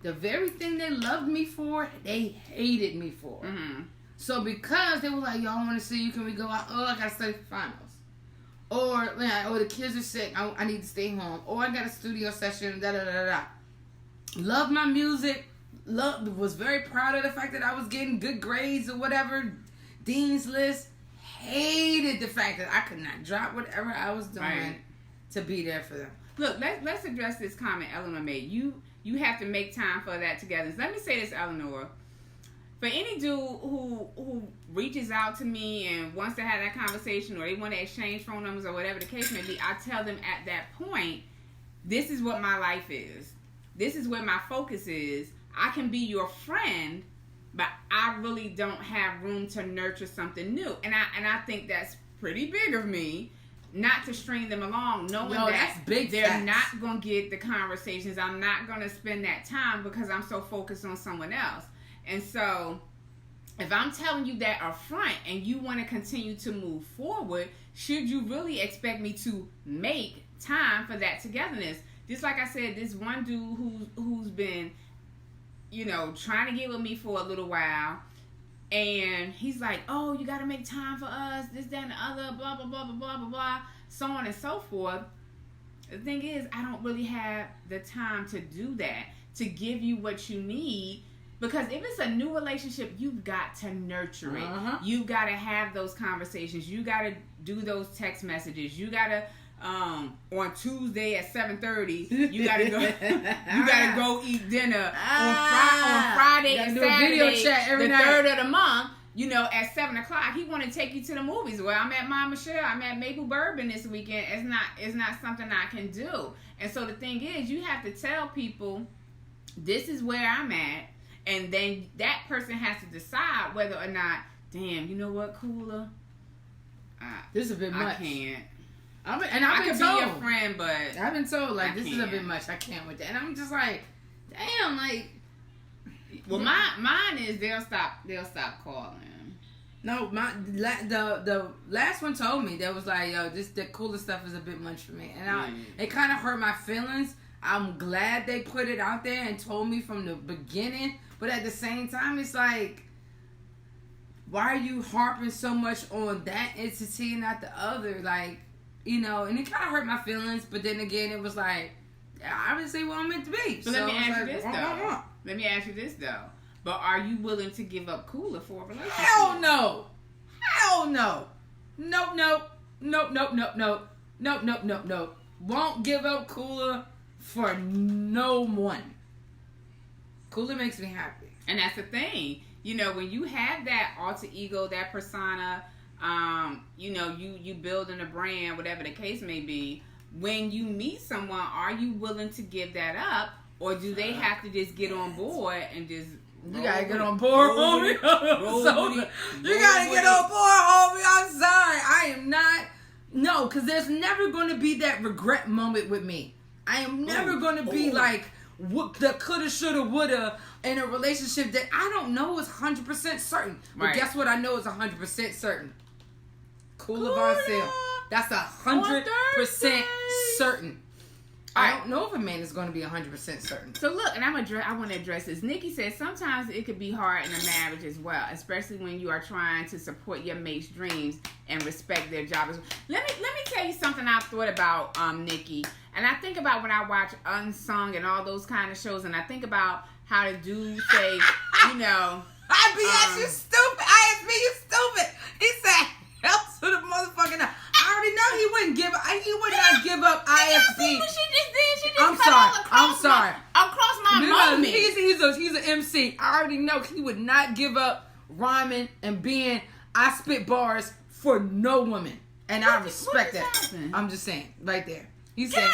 The very thing they loved me for, they hated me for. So because they were like, y'all want to see you, can we go out? Oh, I got to study for finals. Or, the kids are sick, I need to stay home. Or I got a studio session, da-da-da-da-da. Love my music. Was very proud of the fact that I was getting good grades or whatever. Dean's List. Hated the fact that I could not drop whatever I was doing to be there for them. Look, let's address this comment Eleanor made. You have to make time for that togetherness. Let me say this, Eleanor. For any dude who reaches out to me and wants to have that conversation, or they want to exchange phone numbers or whatever the case may be, I tell them at that point, this is what my life is. This is where my focus is. I can be your friend, but I really don't have room to nurture something new. And I think that's pretty big of me, not to string them along, knowing that that's big they're facts. not going to get the conversations. I'm not going to spend that time because I'm so focused on someone else. And so, if I'm telling you that up front and you want to continue to move forward, should you really expect me to make time for that togetherness? Just like I said, this one dude who's been, trying to get with me for a little while, and he's like, oh, you got to make time for us, this, that, and the other, blah, blah, blah, blah, blah, blah, blah, so on and so forth. The thing is, I don't really have the time to do that, to give you what you need. Because if it's a new relationship, you've got to nurture it. You've got to have those conversations. You got to do those text messages. You got to, on Tuesday at 7:30, you got to go. You got to go eat dinner on Friday and Saturday, video chat every night. 3rd of the month. At 7:00, he want to take you to the movies. Well, I'm at Mama Michelle. I'm at Maple Bourbon this weekend. It's not something I can do. And so the thing is, you have to tell people, this is where I'm at. And then that person has to decide whether or not, damn, you know what, Kula? This is a bit much. I can't. I could told, be your friend, but I've been told, this is a bit much. I can't with that. And I'm just like, damn, Well, mine is they'll stop calling. No, the last one told me, that was like, yo, the Kula stuff is a bit much for me. And it kind of hurt my feelings. I'm glad they put it out there and told me from the beginning. But at the same time, it's like, why are you harping so much on that entity and not the other? And it kind of hurt my feelings. But then again, it was like, obviously what I'm meant to be. So let me ask you this, though. Let me ask you this, though. But are you willing to give up Kula for a relationship? Hell no. Hell no. Nope. Won't give up Kula for no one. Kula makes me happy. And that's the thing. When you have that alter ego, that persona, you building a brand, whatever the case may be, when you meet someone, are you willing to give that up? Or do they have to just get on board and just... You gotta get on board, homie. You gotta get on board, homie. I'm sorry. I am not... No, because there's never going to be that regret moment with me. I am never going to be like the coulda, shoulda, woulda in a relationship that I don't know is 100% certain. But guess what? I know is 100% certain. Kula Von Sale. That's 100% certain. I don't know if a man is going to be 100% certain. So look, and I want to address this. Nikki says sometimes it could be hard in a marriage as well, especially when you are trying to support your mate's dreams and respect their job as well. Let me tell you something I've thought about, Nikki. And I think about when I watch Unsung and all those kind of shows, and I think about how the dudes say, IBS, you stupid. ISB, you stupid. He said, hell to the motherfucking... I already know he would not give up ISB. See what she just did? She just I'm sorry. Across my moment. He's an MC. I already know he would not give up rhyming and being, I spit bars for no woman. And I respect that. Happened? I'm just saying, right there. He said,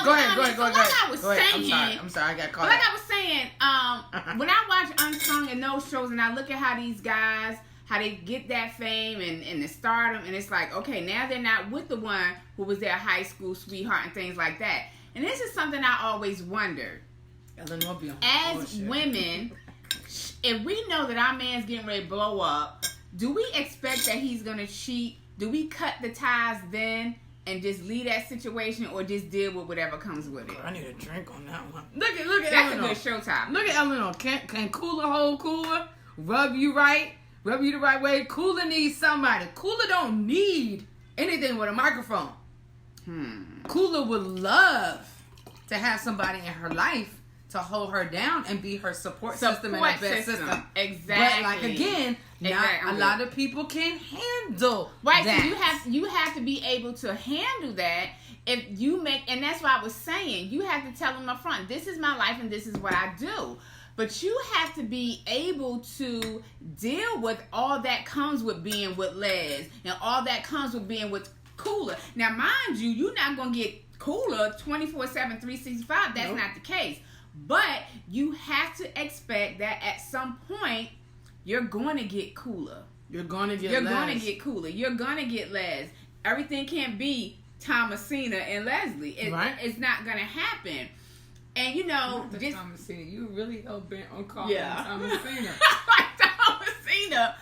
go ahead. I'm sorry, I got caught up. Like I was saying, when I watch Unsung and those shows and I look at how these guys, how they get that fame and the stardom, and it's like, okay, now they're not with the one who was their high school sweetheart and things like that. And this is something I always wondered. As women, if we know that our man's getting ready to blow up, do we expect that he's going to cheat? Do we cut the ties then and just leave that situation, or just deal with whatever comes with it? I need a drink on that one. Look at That's Eleanor. a good show topic. Look at Eleanor. Can Kula hold Kula? Rub you right? rub you the right way. Kula needs somebody. Kula don't need anything with a microphone. Kula would love to have somebody in her life to hold her down and be her support system and her best system. Exactly. But like again, not a lot of people can handle that. So you have to be able to handle that. If you make, and that's why I was saying, you have to tell them up front, this is my life and this is what I do. But you have to be able to deal with all that comes with being with Les and all that comes with being with Kula. Now, mind you, you're not going to get Kula 24/7, 365. That's not the case. But you have to expect that at some point, you're going to get Kula. You're going to get Kula. You're going to get Les. Everything can't be Thomasina and Leslie. It's not going to happen. And you know, just Thomasina, you really hell bent on calling Thomasina. Like Thomasina.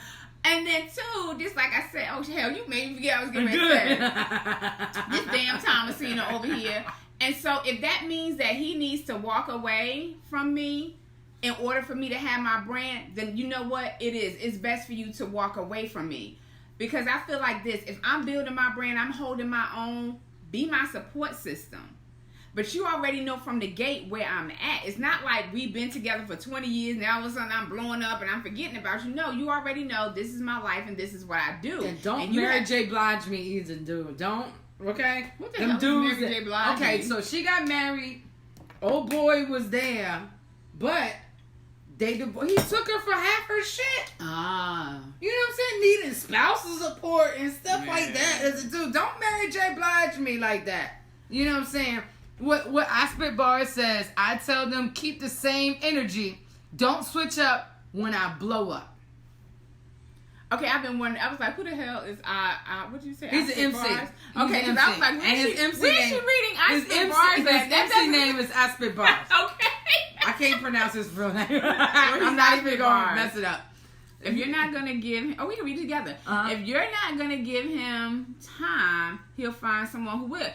And then too, just like I said, oh hell, you made me forget I was getting ready to say this damn Thomasina over here. And so if that means that he needs to walk away from me in order for me to have my brand, then you know what it is. It's best for you to walk away from me. Because I feel like this, if I'm building my brand, I'm holding my own, be my support system. But you already know from the gate where I'm at. It's not like we've been together for 20 years. Now all of a sudden I'm blowing up and I'm forgetting about you. No, you already know this is my life and this is what I do. And don't Mary J. Blige me either, dude. Don't. Okay? What the hell is Mary J. Blige? Okay, so she got married. Old boy was there. But he took her for half her shit. You know what I'm saying? Needing spousal support and stuff like that as a dude. Don't Mary J. Blige me like that. You know what I'm saying? What I Spit Bars says, I tell them keep the same energy. Don't switch up when I blow up. Okay, I've been wondering. I was like, who the hell is what did you say? He's an MC. Okay, because I was like, where is she reading I Spit Bars at? His MC name is I Spit Bars. Okay. I can't pronounce his real name. I'm not even going to mess it up. If you're not going to give him... Oh, we can read it together. If you're not going to give him time, he'll find someone who will.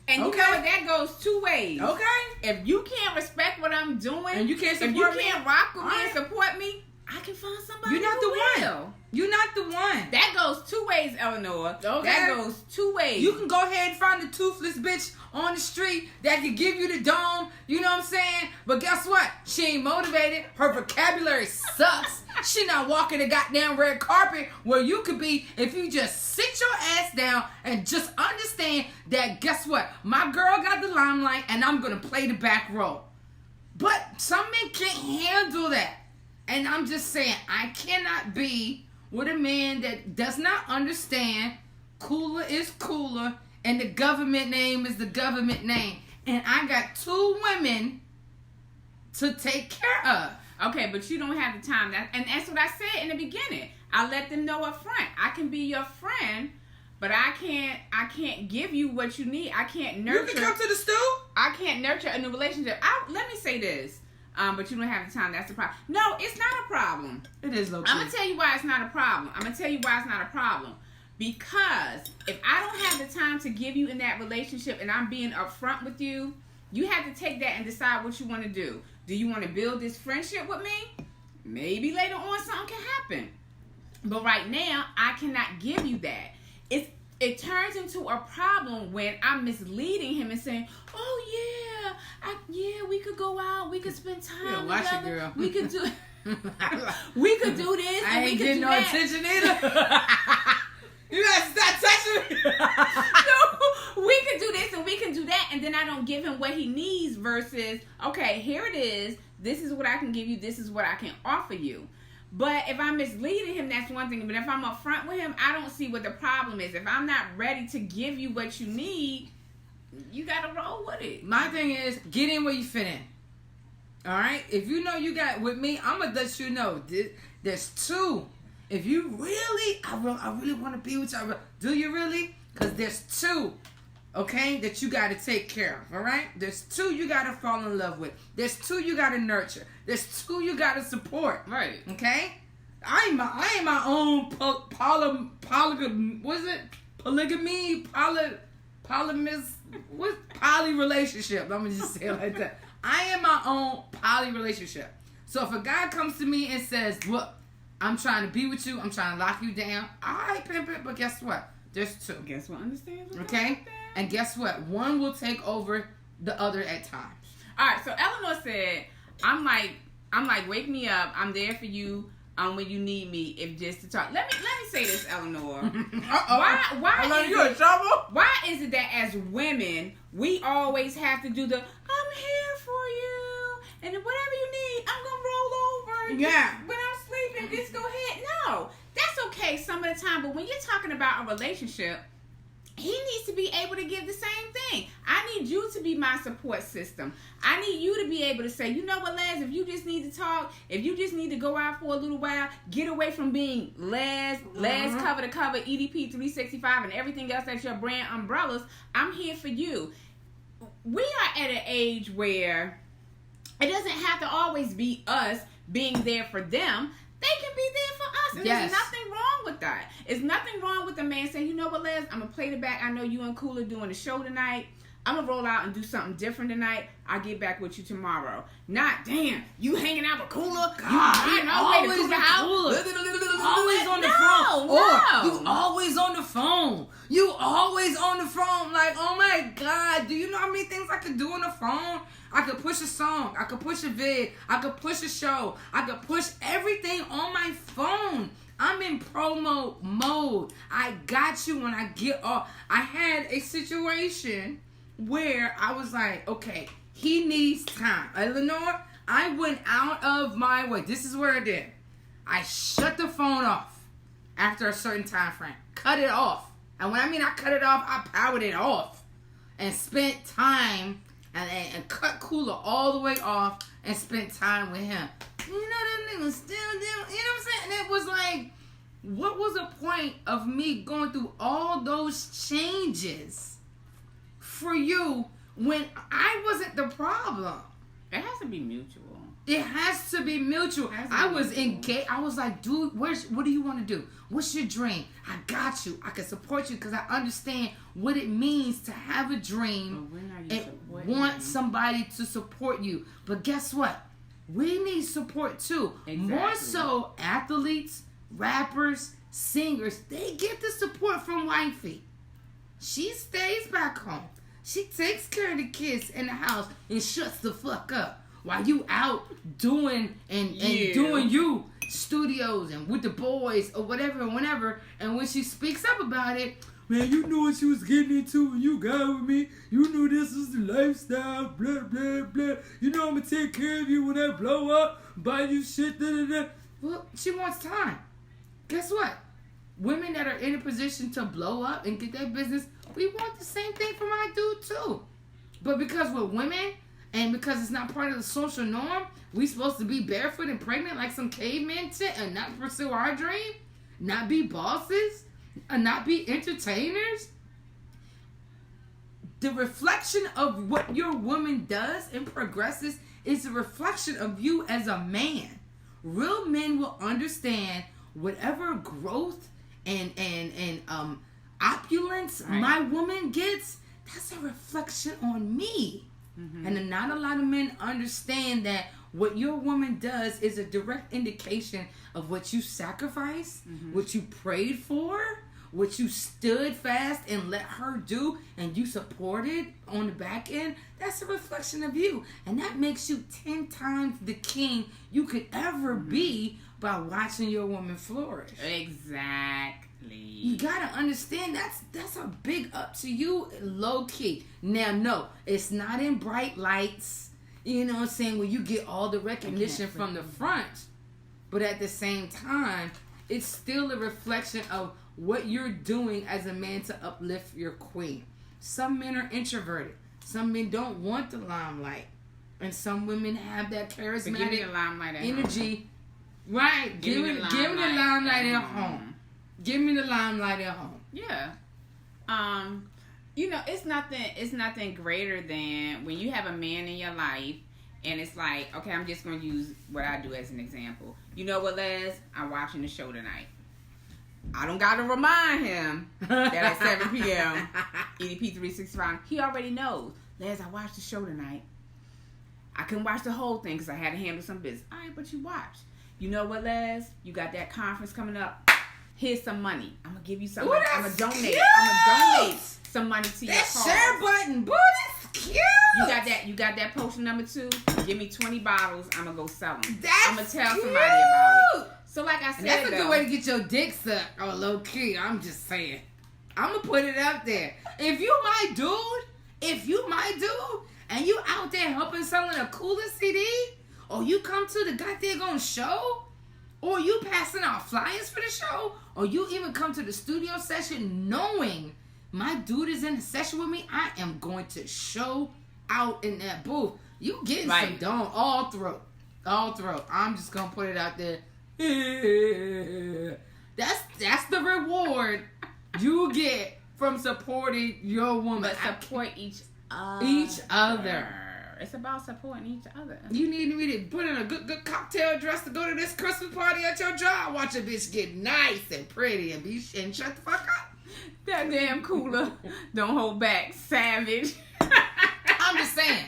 And you know what? That goes two ways. Okay. If you can't respect what I'm doing... And you can't support me... If you can't rock with me and support me, I can find somebody You're not who the will. one. You're not the one. That goes two ways, Eleanor. Okay. That goes two ways. You can go ahead and find a toothless bitch on the street that can give you the dome. You know what I'm saying? But guess what? She ain't motivated. Her vocabulary sucks. She not walking the goddamn red carpet where you could be if you just sit your ass down and just understand that guess what? My girl got the limelight and I'm going to play the back row. But some men can't handle that. And I'm just saying, I cannot be with a man that does not understand Kula is Kula and the government name is the government name. And I got two women to take care of. Okay, but you don't have the time. And that's what I said in the beginning. I let them know up front. I can be your friend, but I can't give you what you need. I can't nurture. You can come to the stool. I can't nurture a new relationship. Let me say this. But you don't have the time. That's the problem. No, it's not a problem. It is low key. I'm going to tell you why it's not a problem. Because if I don't have the time to give you in that relationship and I'm being upfront with you, you have to take that and decide what you want to do. Do you want to build this friendship with me? Maybe later on something can happen. But right now, I cannot give you that. It turns into a problem when I'm misleading him and saying, "Oh yeah, we could go out, we could spend time watch together, it, girl. we could do, we could do this, I ain't getting no attention either. You guys stop touching me. No, we can do this and we can do that, and then I don't give him what he needs. Versus, okay, here it is. This is what I can give you. This is what I can offer you. But if I'm misleading him, that's one thing. But if I'm upfront with him, I don't see what the problem is. If I'm not ready to give you what you need, you gotta roll with it. My thing is, get in where you fit in. All right? If you know you got with me, I'm gonna let you know. There's two. If you really, I really want to be with you. Do you really? Because there's two, okay, that you got to take care of. All right? There's two you got to fall in love with. There's two you got to nurture. There's two you got to support. Right. Okay? I ain't my own poly relationship. Let me just say it like that. I am my own poly relationship. So if a guy comes to me and says, look, I'm trying to be with you. I'm trying to lock you down. All right, pimp it. But guess what? There's two. Guess what? Understands. Okay? And guess what? One will take over the other at times. All right. So Eleanor said, I'm like, wake me up. I'm there for you. When you need me, if just to talk. Let me say this, Eleanor. Why Eleanor, you in trouble? Why is it that as women we always have to do the I'm here for you and whatever you need, I'm gonna roll over. Yeah. When I'm sleeping, just go ahead. No, that's okay some of the time, but when you're talking about a relationship, he needs to be able to give the same thing. I need you to be my support system. I need you to be able to say, you know what, Les, if you just need to talk, if you just need to go out for a little while, get away from being Les cover to cover, EDP 365, and everything else that's your brand umbrellas, I'm here for you. We are at an age where it doesn't have to always be us being there for them. They can be there for us. And there's nothing wrong with that. It's nothing wrong with the man saying, you know what, Les, I'm going to play the back. I know you and Kula doing the show tonight. I'm going to roll out and do something different tonight. I'll get back with you tomorrow. Not, damn, you hanging out with Kula? You always with Kula. Always on the phone. Or you always on the phone. You always on the phone. Like, oh my God, do you know how many things I could do on the phone? I could push a song. I could push a vid. I could push a show. I could push everything on my phone. I'm in promo mode. I got you when I get off. I had a situation where I was like, okay, he needs time. Eleanor, I went out of my way. This is what I did. I shut the phone off after a certain time frame. Cut it off. And when I mean I cut it off, I powered it off. And spent time and cut Kula all the way off and spent time with him. You know, that nigga still doing, you know what I'm saying? And it was like, what was the point of me going through all those changes for you when I wasn't the problem? It has to be mutual. It has to be mutual. I was engaged. I was like, dude, what do you want to do? What's your dream? I got you. I can support you because I understand what it means to have a dream and want somebody to support you. But guess what? We need support too. Exactly. More so athletes, rappers, singers, they get the support from wifey. She stays back home. She takes care of the kids in the house and shuts the fuck up. While you out doing and doing you studios and with the boys or whatever and whenever, and when she speaks up about it, man, you knew what she was getting into when you got with me. You knew this was the lifestyle, blah, blah, blah. You know I'm going to take care of you when I blow up, buy you shit, da, da, da. Well, she wants time. Guess what? Women that are in a position to blow up and get their business, we want the same thing from our dude too. But because we're women, and because it's not part of the social norm, we supposed to be barefoot and pregnant like some cavemen shit and not pursue our dream? Not be bosses? And not be entertainers? The reflection of what your woman does and progresses is a reflection of you as a man. Real men will understand whatever growth and opulence my woman gets, that's a reflection on me. Mm-hmm. And not a lot of men understand that what your woman does is a direct indication of what you sacrificed, what you prayed for, what you stood fast and let her do, and you supported on the back end. That's a reflection of you. And that makes you 10 times the king you could ever be by watching your woman flourish. Exactly. You gotta understand that's a big up to you, low key. Now, no, it's not in bright lights, you know what I'm saying, where you get all the recognition from the front. But at the same time, it's still a reflection of what you're doing as a man to uplift your queen. Some men are introverted. Some men don't want the limelight. And some women have that charismatic give me the limelight at energy. Home. Right. Give me the limelight at home. Give me the limelight at home. Yeah. You know, it's nothing greater than when you have a man in your life and it's like, okay, I'm just going to use what I do as an example. You know what, Les? I'm watching the show tonight. I don't got to remind him that at 7 p.m., EDP 365, he already knows. Les, I watched the show tonight. I couldn't watch the whole thing because I had to handle some business. All right, but you watched. you know what, Les? You got that conference coming up. Here's some money. I'm gonna give you some. Ooh, money. I'm that's gonna donate. cute. I'm gonna donate some money to your That cause. share button, boy, that's cute. You got that potion number 2. Give me 20 bottles. I'm gonna go sell them. That's I'm gonna tell cute. somebody about it. So like I said, And that's a good though, way to get your dick sucked. Oh, low key. I'm just saying. I'm gonna put it up there. If you my dude, and you out there helping selling a Kula CD, or you come to the goddamn show, or you passing out flyers for the show, or you even come to the studio session knowing my dude is in the session with me, I am going to show out in that booth. You getting some dome all throat. I'm just gonna put it out there. That's the reward you get from supporting your woman. but support each other. It's about supporting each other. You need me to put in a good cocktail dress to go to this Christmas party at your job. Watch a bitch get nice and pretty and shut the fuck up. That damn Kula. Don't hold back, savage. I'm just saying,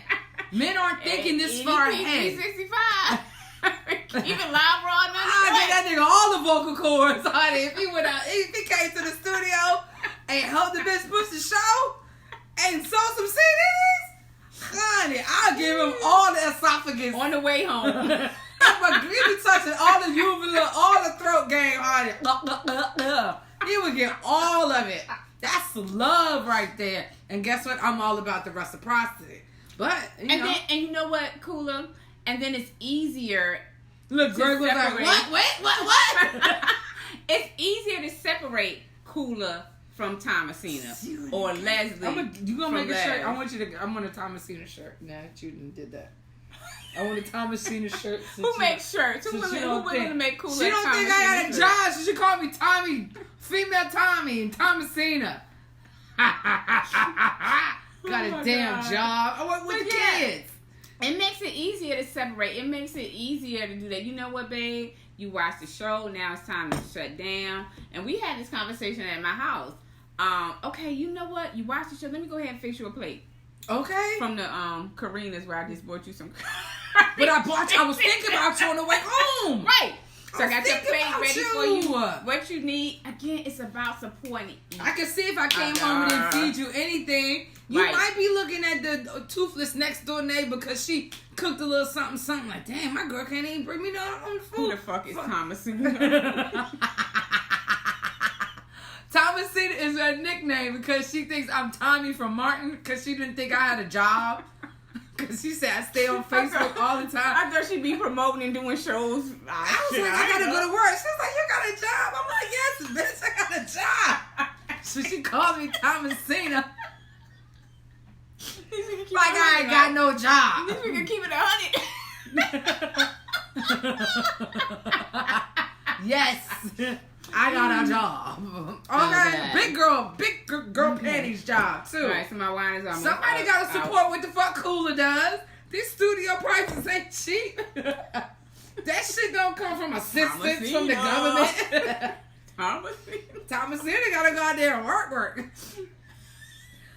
men aren't thinking this far ahead. 65. Keep it live, raw, I get that nigga all the vocal cords, honey. If he came to the studio and helped the bitch push the show and sold some CDs, honey, I'll give him all the esophagus on the way home. But he be touching all the uvula, all the throat game, honey. He would get all of it. That's love right there. And guess what? I'm all about the reciprocity. But and you know what, Kula? And then it's easier. Look, Greg was like, what? It's easier to separate Kula from Thomasina or Leslie. You gonna make a Les. shirt? I want a Thomasina shirt. Nah, you didn't did that. I want a Thomasina shirt. Who makes shirts? Who willing to make Kula? She don't think I got a job, so she called me Tommy, female Tommy, and Thomasina. Got a damn job. I want with the kids. It makes it easier to separate. It makes it easier to do that. You know what, babe? You watch the show. Now it's time to shut down. And we had this conversation at my house. Okay, you know what? You watch the show. Let me go ahead and fix you a plate. Okay. From the Karina's where I just bought you some. But I was thinking about you on the way home. Right. So I got your plate ready for you. What you need. Again, it's about supporting. I can see if I came home and didn't feed you anything. You might be looking at the toothless next door neighbor because she cooked a little something like, damn, my girl can't even bring me no food. Who the fuck is Thomasina? Thomasina is her nickname because she thinks I'm Tommy from Martin because she didn't think I had a job. Because she said I stay on Facebook all the time. I thought she'd be promoting and doing shows. I was like, I gotta go to work. She was like, you got a job? I'm like, yes, bitch, I got a job. So she called me Thomasina. Like I ain't got no job. This nigga keep it 100. Yes, I got a job. Okay, big girl panties job too. Alright, so my wine is on. Somebody gotta support what the fuck Kula does. These studio prices ain't cheap. That shit don't come from assistance from the government. Thomasina gotta go out there and work.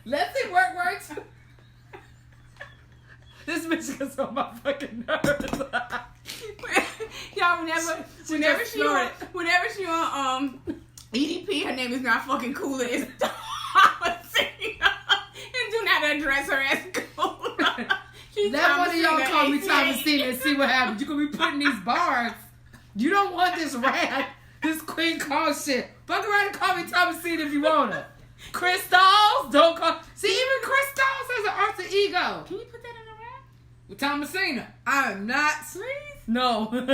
Let's see work. This bitch gets on my fucking nerves. Y'all, whenever she on EDP, her name is not fucking Kula. It's Thomasina. And do not address her as Kula. Let one of y'all call me Thomasina and see what happens. You gonna be putting these bars. You don't want this rat, this Queen Call shit. Fuck around and call me Thomasina if you wanna. Crystals, don't call. See, even Crystals has an alter ego. Can you put that in a rap? With Thomasina, I am not. Please? No. We're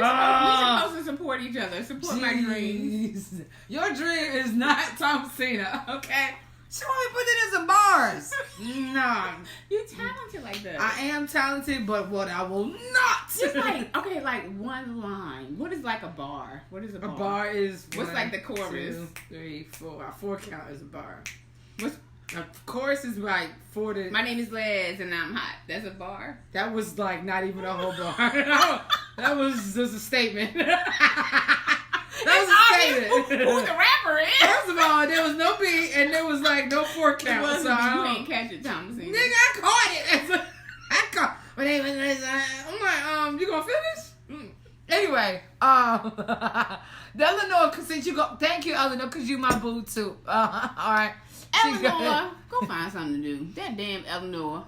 supposed to support each other. Support my dreams. Your dream is not Thomasina, okay? She want me to put it in some bars. Nah. You're talented like that. I am talented, but what I will not. Just like one line. What is like a bar? What is a bar? A bar is what's like the chorus? 2, 3, 4. Our 4 count is a bar. What's a chorus is like 4 to. My name is Les and I'm hot. That's a bar. That was like not even a whole bar. That was just a statement. That was a statement. Who the rapper is? First of all, there was no beat and there was like no 4 count. So you ain't catch it, Thomasina. Nigga, I caught it. I caught. My name is Les. I'm like, you gonna finish? Anyway, the Eleanor, since you go, thank you, Eleanor, because you my boo too. All right. Eleanor, go find something to do. That damn Eleanor.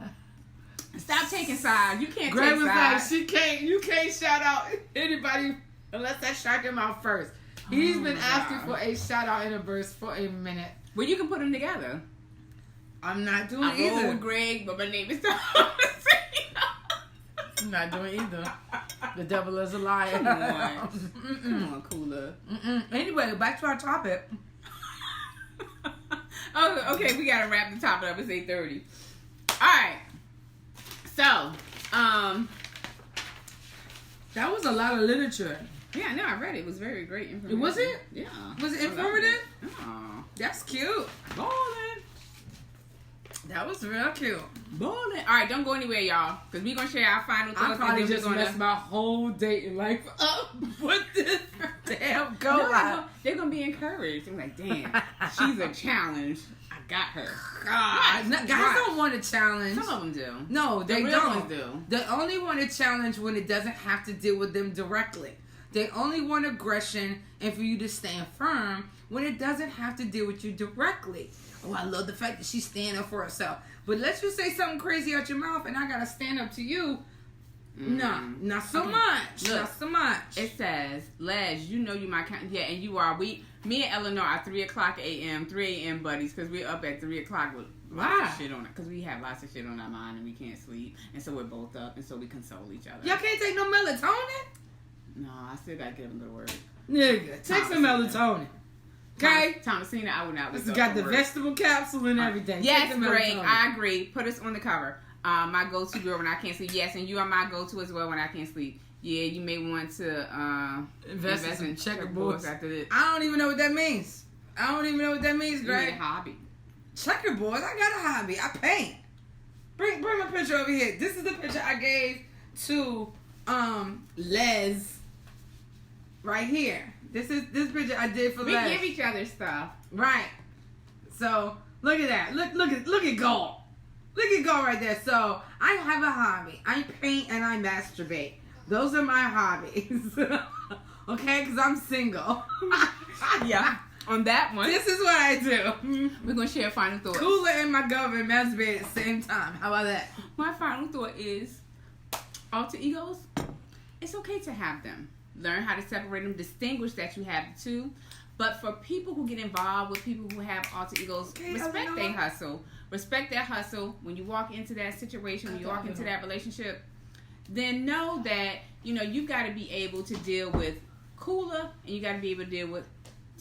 Stop taking sides. You can't Greg take was sides. like, you can't shout out anybody unless I shout them out first. He's been asking for a shout out in a verse for a minute. Well, you can put them together. I'm not doing I roll either. with Greg, but my name is I'm not doing either. The devil is a liar. Come on. Come on, Kula. Anyway, back to our topic. Oh, okay, we gotta wrap the topic up. It's 8:30. Alright. So, that was a lot of literature. yeah, no, I read it. It was very great information. Was it? Yeah. Was it informative? Oh. That's cute. Ballin'. That was real cute. Ballin'. Alright, don't go anywhere, y'all. Because we're gonna share our final thoughts. I probably and then just we're gonna messed my whole dating life up with this damn go live. They're gonna be encouraged. I'm like, damn, she's a challenge. I got her. God, guys don't want a challenge. Some of them do. No, they The real don't. ones do. They only want a challenge when it doesn't have to deal with them directly. They only want aggression and for you to stand firm when it doesn't have to deal with you directly. Oh, I love the fact that she's standing up for herself. But let you say something crazy out your mouth and I gotta stand up to you. Nah, not so much. Look, not so much. It says, Les, you know you my yeah, and you are. Me and Eleanor are 3 a.m. buddies because we're up at 3 o'clock with lots of shit on it. Because we have lots of shit on our mind and we can't sleep, and so we're both up, and so we console each other. Y'all can't take no melatonin? No, I still gotta give them the word. Nigga, take some melatonin. Okay? Thomasina, I would not. It's got the vegetable capsule and everything. Yes, Greg, I agree. Put us on the cover. My go-to girl when I can't sleep. Yes, and you are my go-to as well when I can't sleep. Yeah, you may want to invest in checkerboards after this. I don't even know what that means. I don't even know what that means, Greg. You need a hobby. Checkerboards? I got a hobby. I paint. Bring my picture over here. This is the picture I gave to Les right here. This picture I did for Les. We give each other stuff. Right. So look at that. Look at gold. Look at gold right there. So I have a hobby. I paint and I masturbate. Those are my hobbies. Okay, because I'm single. Yeah. On that one. This is what I do. We're going to share final thoughts. Kula and my government masturbate at the same time. How about that? My final thought is alter egos, it's okay to have them. Learn how to separate them, distinguish that you have the two. But for people who get involved with people who have alter egos, respect their hustle. Respect their hustle. When you walk into that situation, when you walk into that relationship, then know that, you've got to be able to deal with Kula and you got to be able to deal with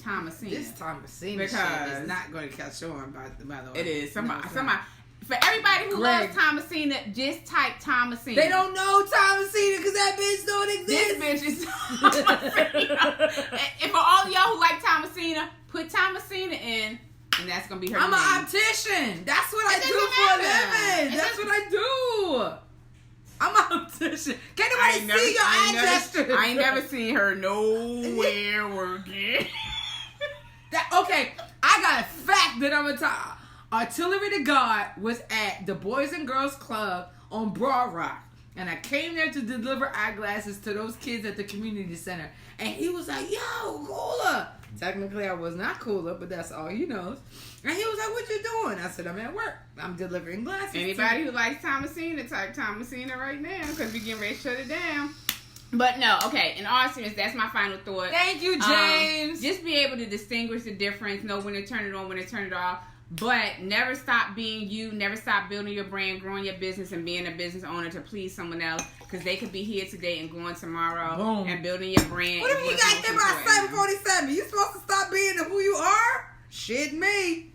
Thomasina. This Thomasina shit is not going to catch on, by the way. It is. Somebody. For everybody who loves Thomasina, just type Thomasina. They don't know Thomasina because that bitch don't exist. This bitch is Thomasina. And for all of y'all who like Thomasina, put Thomasina in, and that's going to be her name. I'm an optician. That's what I do for a living. That's what I do. I'm an optician. Can't nobody see your ancestors. I ain't never seen her nowhere working. Okay, I got a fact that I'm going to talk. Artillery to God was at the Boys and Girls Club on Broad Rock. And I came there to deliver eyeglasses to those kids at the community center. And he was like, yo, Kula. Technically, I was not Kula, but that's all he knows. And he was like, what you doing? I said, I'm at work. I'm delivering glasses. Anybody who likes Thomasina, type Thomasina right now because we getting ready to shut it down. But no, okay, in all seriousness, that's my final thought. Thank you, James. Just be able to distinguish the difference, know when to turn it on, when to turn it off. But never stop being you. Never stop building your brand, growing your business, and being a business owner to please someone else. Because they could be here today and going tomorrow. Boom. And building your brand. What if you got hit by 747? You supposed to stop being who you are? Shit me.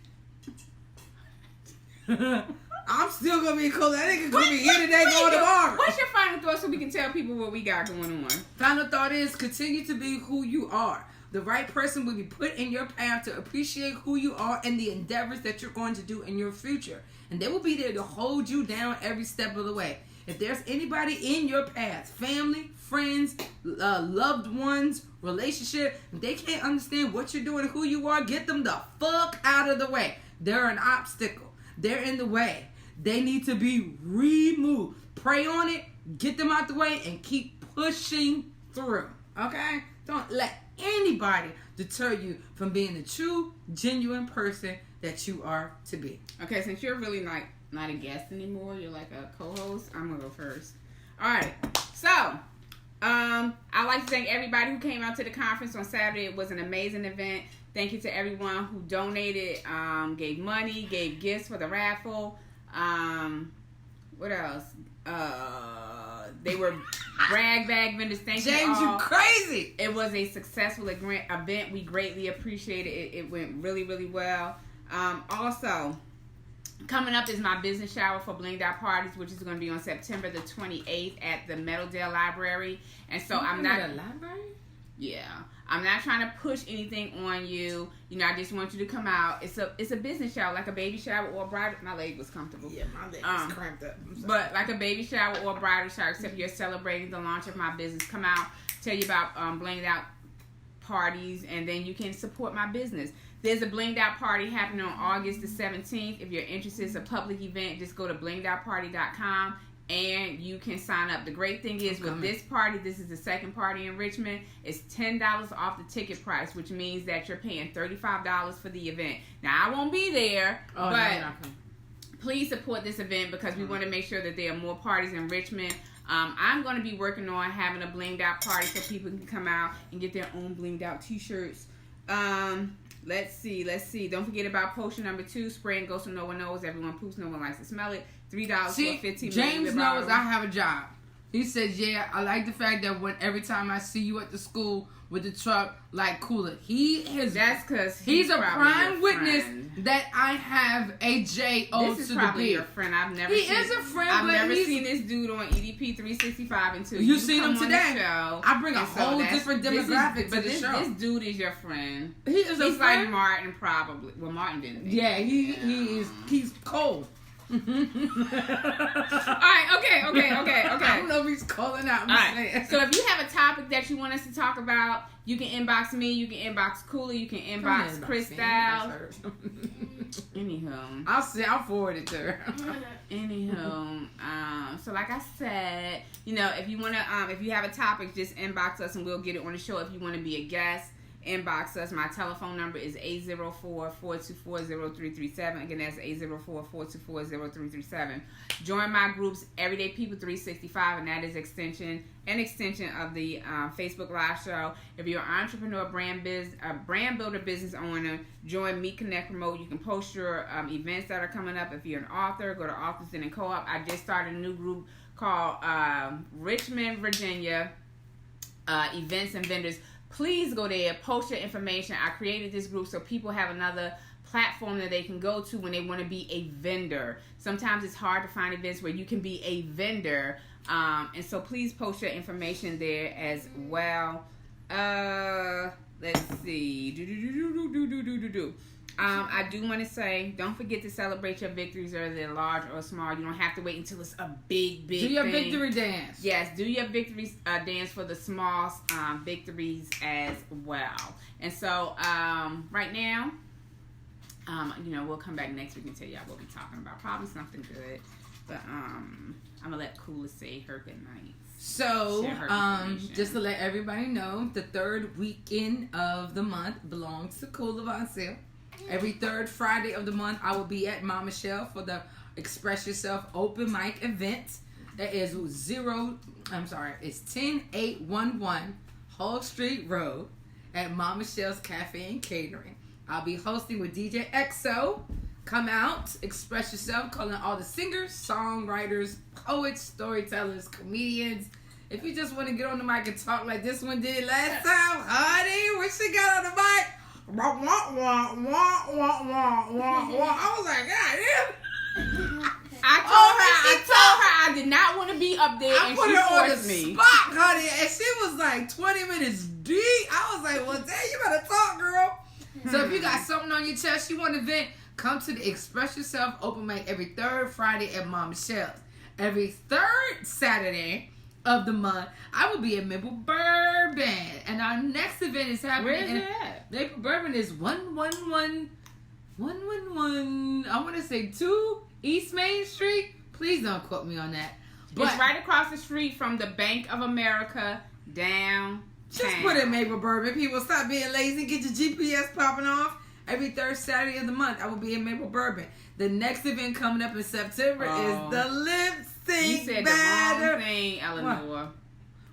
I'm still going to be cool. That nigga going to be here today, going tomorrow. What's your final thought so we can tell people what we got going on? Final thought is continue to be who you are. The right person will be put in your path to appreciate who you are and the endeavors that you're going to do in your future. And they will be there to hold you down every step of the way. If there's anybody in your path, family, friends, loved ones, relationship, if they can't understand what you're doing and who you are, get them the fuck out of the way. They're an obstacle. They're in the way. They need to be removed. Pray on it, get them out the way, and keep pushing through. Okay? Don't let anybody deter you from being the true, genuine person that you are to be. Okay, since you're really not a guest anymore, you're like a co-host, I'm gonna go first. All right. So, I'd like to thank everybody who came out to the conference on Saturday. It was an amazing event. Thank you to everyone who donated, gave money, gave gifts for the raffle. What else? They were brag bag vendors. Thank you all. James, you crazy. It was a successful event. We greatly appreciate it. It went really, really well. Also, coming up is my business shower for Blinged Out Parties, which is going to be on September the 28th at the Meadowdale Library. And so I'm not... the library? Yeah. I'm not trying to push anything on you. You know, I just want you to come out. It's a business shower, like a baby shower or a bridal. My leg was comfortable. Yeah, my leg was cramped up. But like a baby shower or a bridal shower, except you're celebrating the launch of my business. Come out, tell you about Blinged Out Parties, and then you can support my business. There's a Blinged Out Party happening on August the 17th. If you're interested, it's a public event. Just go to blingedoutparty.com and you can sign up. The great thing is with this party, this is the second party in Richmond, it's $10 off the ticket price, which means that you're paying $35 for the event. Now, I won't be there, but please support this event because we want to make sure that there are more parties in Richmond. I'm going to be working on having a Blinged Out party so people can come out and get their own Blinged Out t-shirts. Let's see. Don't forget about potion number 2. Spray and go so no one knows. Everyone poops, no one likes to smell it. $3 for 15 James knows I have a job. He says, yeah, I like the fact that every time I see you at the school with the truck, like Kula. That's because he's a prime witness that I have a J.O. This is probably your friend. I've never seen this dude on EDP 365 until you seen him today. I bring a whole different demographic to the show. This dude is your friend. He's like Martin, probably. Well, Martin didn't. Yeah, he's cold. Alright, okay. I don't know if he's calling out. So if you have a topic that you want us to talk about, you can inbox me, you can inbox Kula, you can inbox Crystal. Anywho. I'll forward it to her. Anywho, so like I said, if you if you have a topic, just inbox us and we'll get it on the show. If you want to be a guest, inbox us. My telephone number is 804-424-0337. Again, that's 804-424-0337. Join my groups, Everyday People 365, and that is an extension of the Facebook Live show. If you're an entrepreneur, brand builder, business owner, join Meet, Connect, Promote. You can post your events that are coming up. If you're an author, go to Authors and Co-op. I just started a new group called Richmond, Virginia Events and Vendors. Please go there, post your information. I created this group so people have another platform that they can go to when they want to be a vendor. Sometimes it's hard to find events where you can be a vendor. And so please post your information there as well. Let's see. I do want to say, don't forget to celebrate your victories, whether they're large or small. You don't have to wait until it's a big do your thing. Victory dance. Yes, do your victory dance for the small victories as well. And so, right now, we'll come back next week and tell y'all what we're talking about. Probably something good. But I'm going to let Kula say her good night. So, just to let everybody know, the third weekend of the month belongs to Kula Von Sale. Every third Friday of the month, I will be at Mama Michelle for the Express Yourself open mic event. That is it's 10811 Hull Street Road at Mama Michelle's Cafe and Catering. I'll be hosting with DJ XO. Come out, express yourself, calling all the singers, songwriters, poets, storytellers, comedians. If you just want to get on the mic and talk like this one did last time, honey, when she got on the mic, I was like, God damn. I told her I did not want to be up there, and put she her on the me. spot, honey, and she was like 20 minutes deep. I was like, well, damn, you better talk, girl. So if you got something on your chest, you want to vent, come to the Express Yourself open mic every third Friday at Mama Michelle's. Every third Saturday of the month, I will be at Maple Bourbon, and our next event is happening. Where is it at? Maple Bourbon is 111. I want to say 2 East Main Street. Please don't quote me on that. It's right across the street from the Bank of America downtown. Just put in Maple Bourbon. People, stop being lazy. Get your GPS popping off. Every third Saturday of the month, I will be in Maple Bourbon. The next event coming up in September is the lip sync. You said battle. the wrong thing, Eleanor.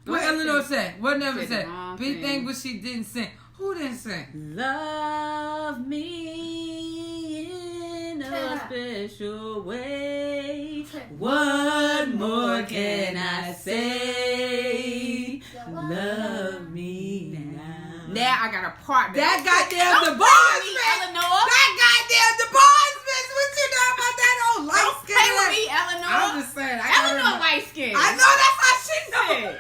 What Eleanor said? What never said? Big thing, but she didn't sing. Who didn't sing? Love me in a special way. What more can I say? Love me now. Now I got a part. That goddamn the boys, Eleanor. That goddamn the boys, bitch. What you know about that old light Don't skin? play with me, Eleanor. I'm just saying. Eleanor light skin. I know that's how she knows.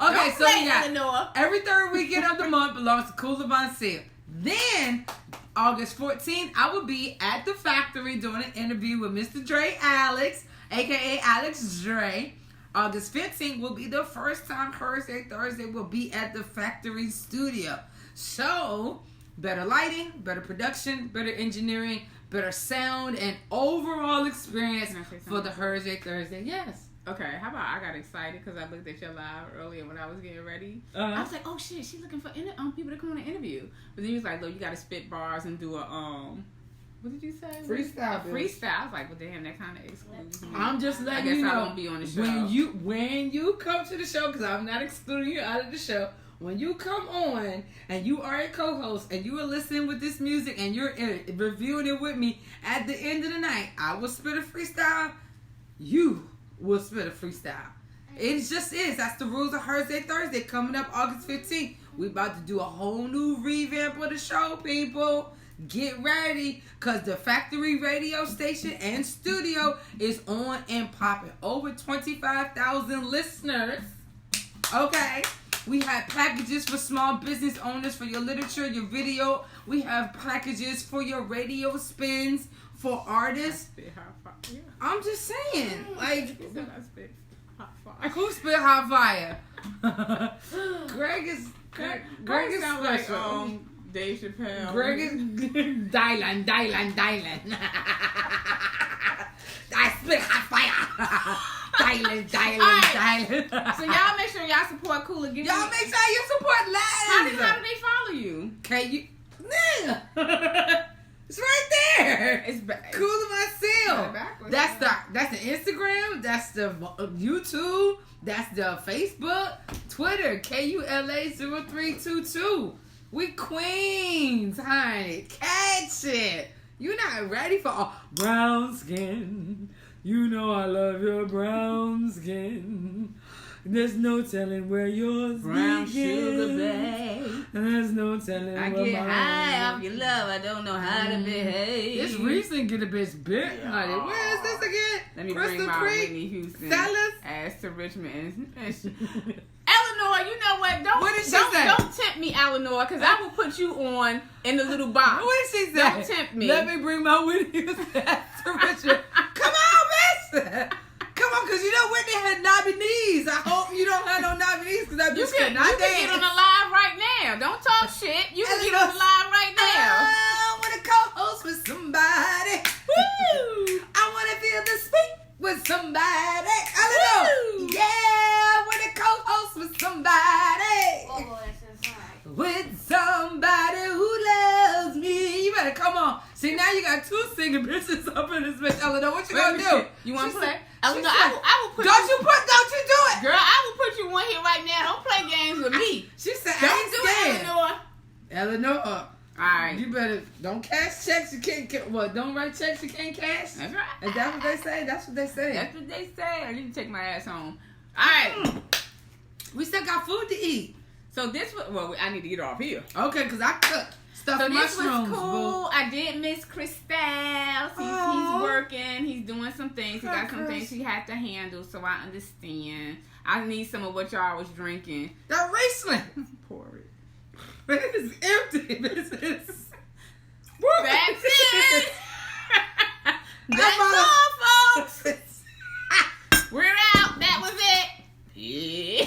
Okay, Don't so play, we got Eleanor. every third weekend of the month belongs to Kula Von Seal. Then, August 14th, I will be at the factory doing an interview with Mr. Dre Alex, a.k.a. Alex Dre. August 15th will be the first time Thursday will be at the factory studio. So, better lighting, better production, better engineering, better sound, and overall experience for the Thursday. Yes. Okay, how about I got excited because I looked at your live earlier when I was getting ready. I was like, oh shit, she's looking for people to come on an interview. But then he was like, look, you got to spit bars and do a what did you say? Freestyle. Freestyle. I was like, well, damn, that kind of excludes me. I'm just letting you know. I won't be on the show. When you come to the show, because I'm not excluding you out of the show. When you come on and you are a co-host and you are listening with this music and you're reviewing it with me, at the end of the night, I will spit a freestyle. You will spit a freestyle. It just is. That's the rules of Thursday coming up August 15th. We about to do a whole new revamp of the show, people. Get ready, because the factory radio station and studio is on and popping. Over 25,000 listeners. Okay. We have packages for small business owners, for your literature, your video. We have packages for your radio spins, for artists. I'm just saying. Like, who spit hot fire? Greg is sound special. like Dave Chappelle. Greg is Dylan. I spit hot fire. Dylan. So y'all make sure y'all support Kula. Y'all make sure you support Liz. How do they follow you? Okay, you. It's right there. It's back. Kula myself. That's the Instagram. That's the YouTube. That's the Facebook, Twitter. KULA0322. We queens, honey. Catch it. You're not ready for all brown skin. You know I love your brown skin. There's no telling where yours brown begins. Sugar babe. There's no telling. I get high off your love. I don't know how to behave. This recent get a bitch bit, honey. Where is this again? Let me Crystal bring my Creek? Whitney Houston Fellas? ass to Richmond. Eleanor, you know what? What did she say? Don't tempt me, Eleanor, because I will put you on in the little box. What did she say? Don't tempt me. Let me bring my Whitney Houston ass to Richmond. Come on, bitch. Come on, because you know Whitney had knobby knees. I hope you don't have no knobby knees, because that bitch You can get on the live right now. Don't talk shit. You can get on the live right now. I want to co-host with somebody. Woo! I want to feel the speak with somebody. I don't know. Yeah, I want to co-host with somebody. Oh, that sounds right. With somebody who loves me. You better come on. See, now you got two singing bitches up in this bitch. Eleanor, what you gonna do? You want to play? Eleanor, I will put don't you do it. Girl, I will put you on here right now. Don't play games with me. She said, Don't I ain't do scared. it, Eleanor. Eleanor, Alright. you better, don't cash checks you can't, don't write checks you can't cash? That's right. Is that what they say? That's what they say. That's what they say. I need to take my ass home. Alright. We still got food to eat. So this was, well, I need to get off here. Okay, because I cooked stuffed So this mushrooms. was cool. Boo. I did miss Crystal. He's working. He's doing some things. He got some things he had to handle, so I understand. I need some of what y'all was drinking. That Riesling. Pour it. It is empty. This is... That's it. That's I'm all, folks. We're out. That was it. Yeah.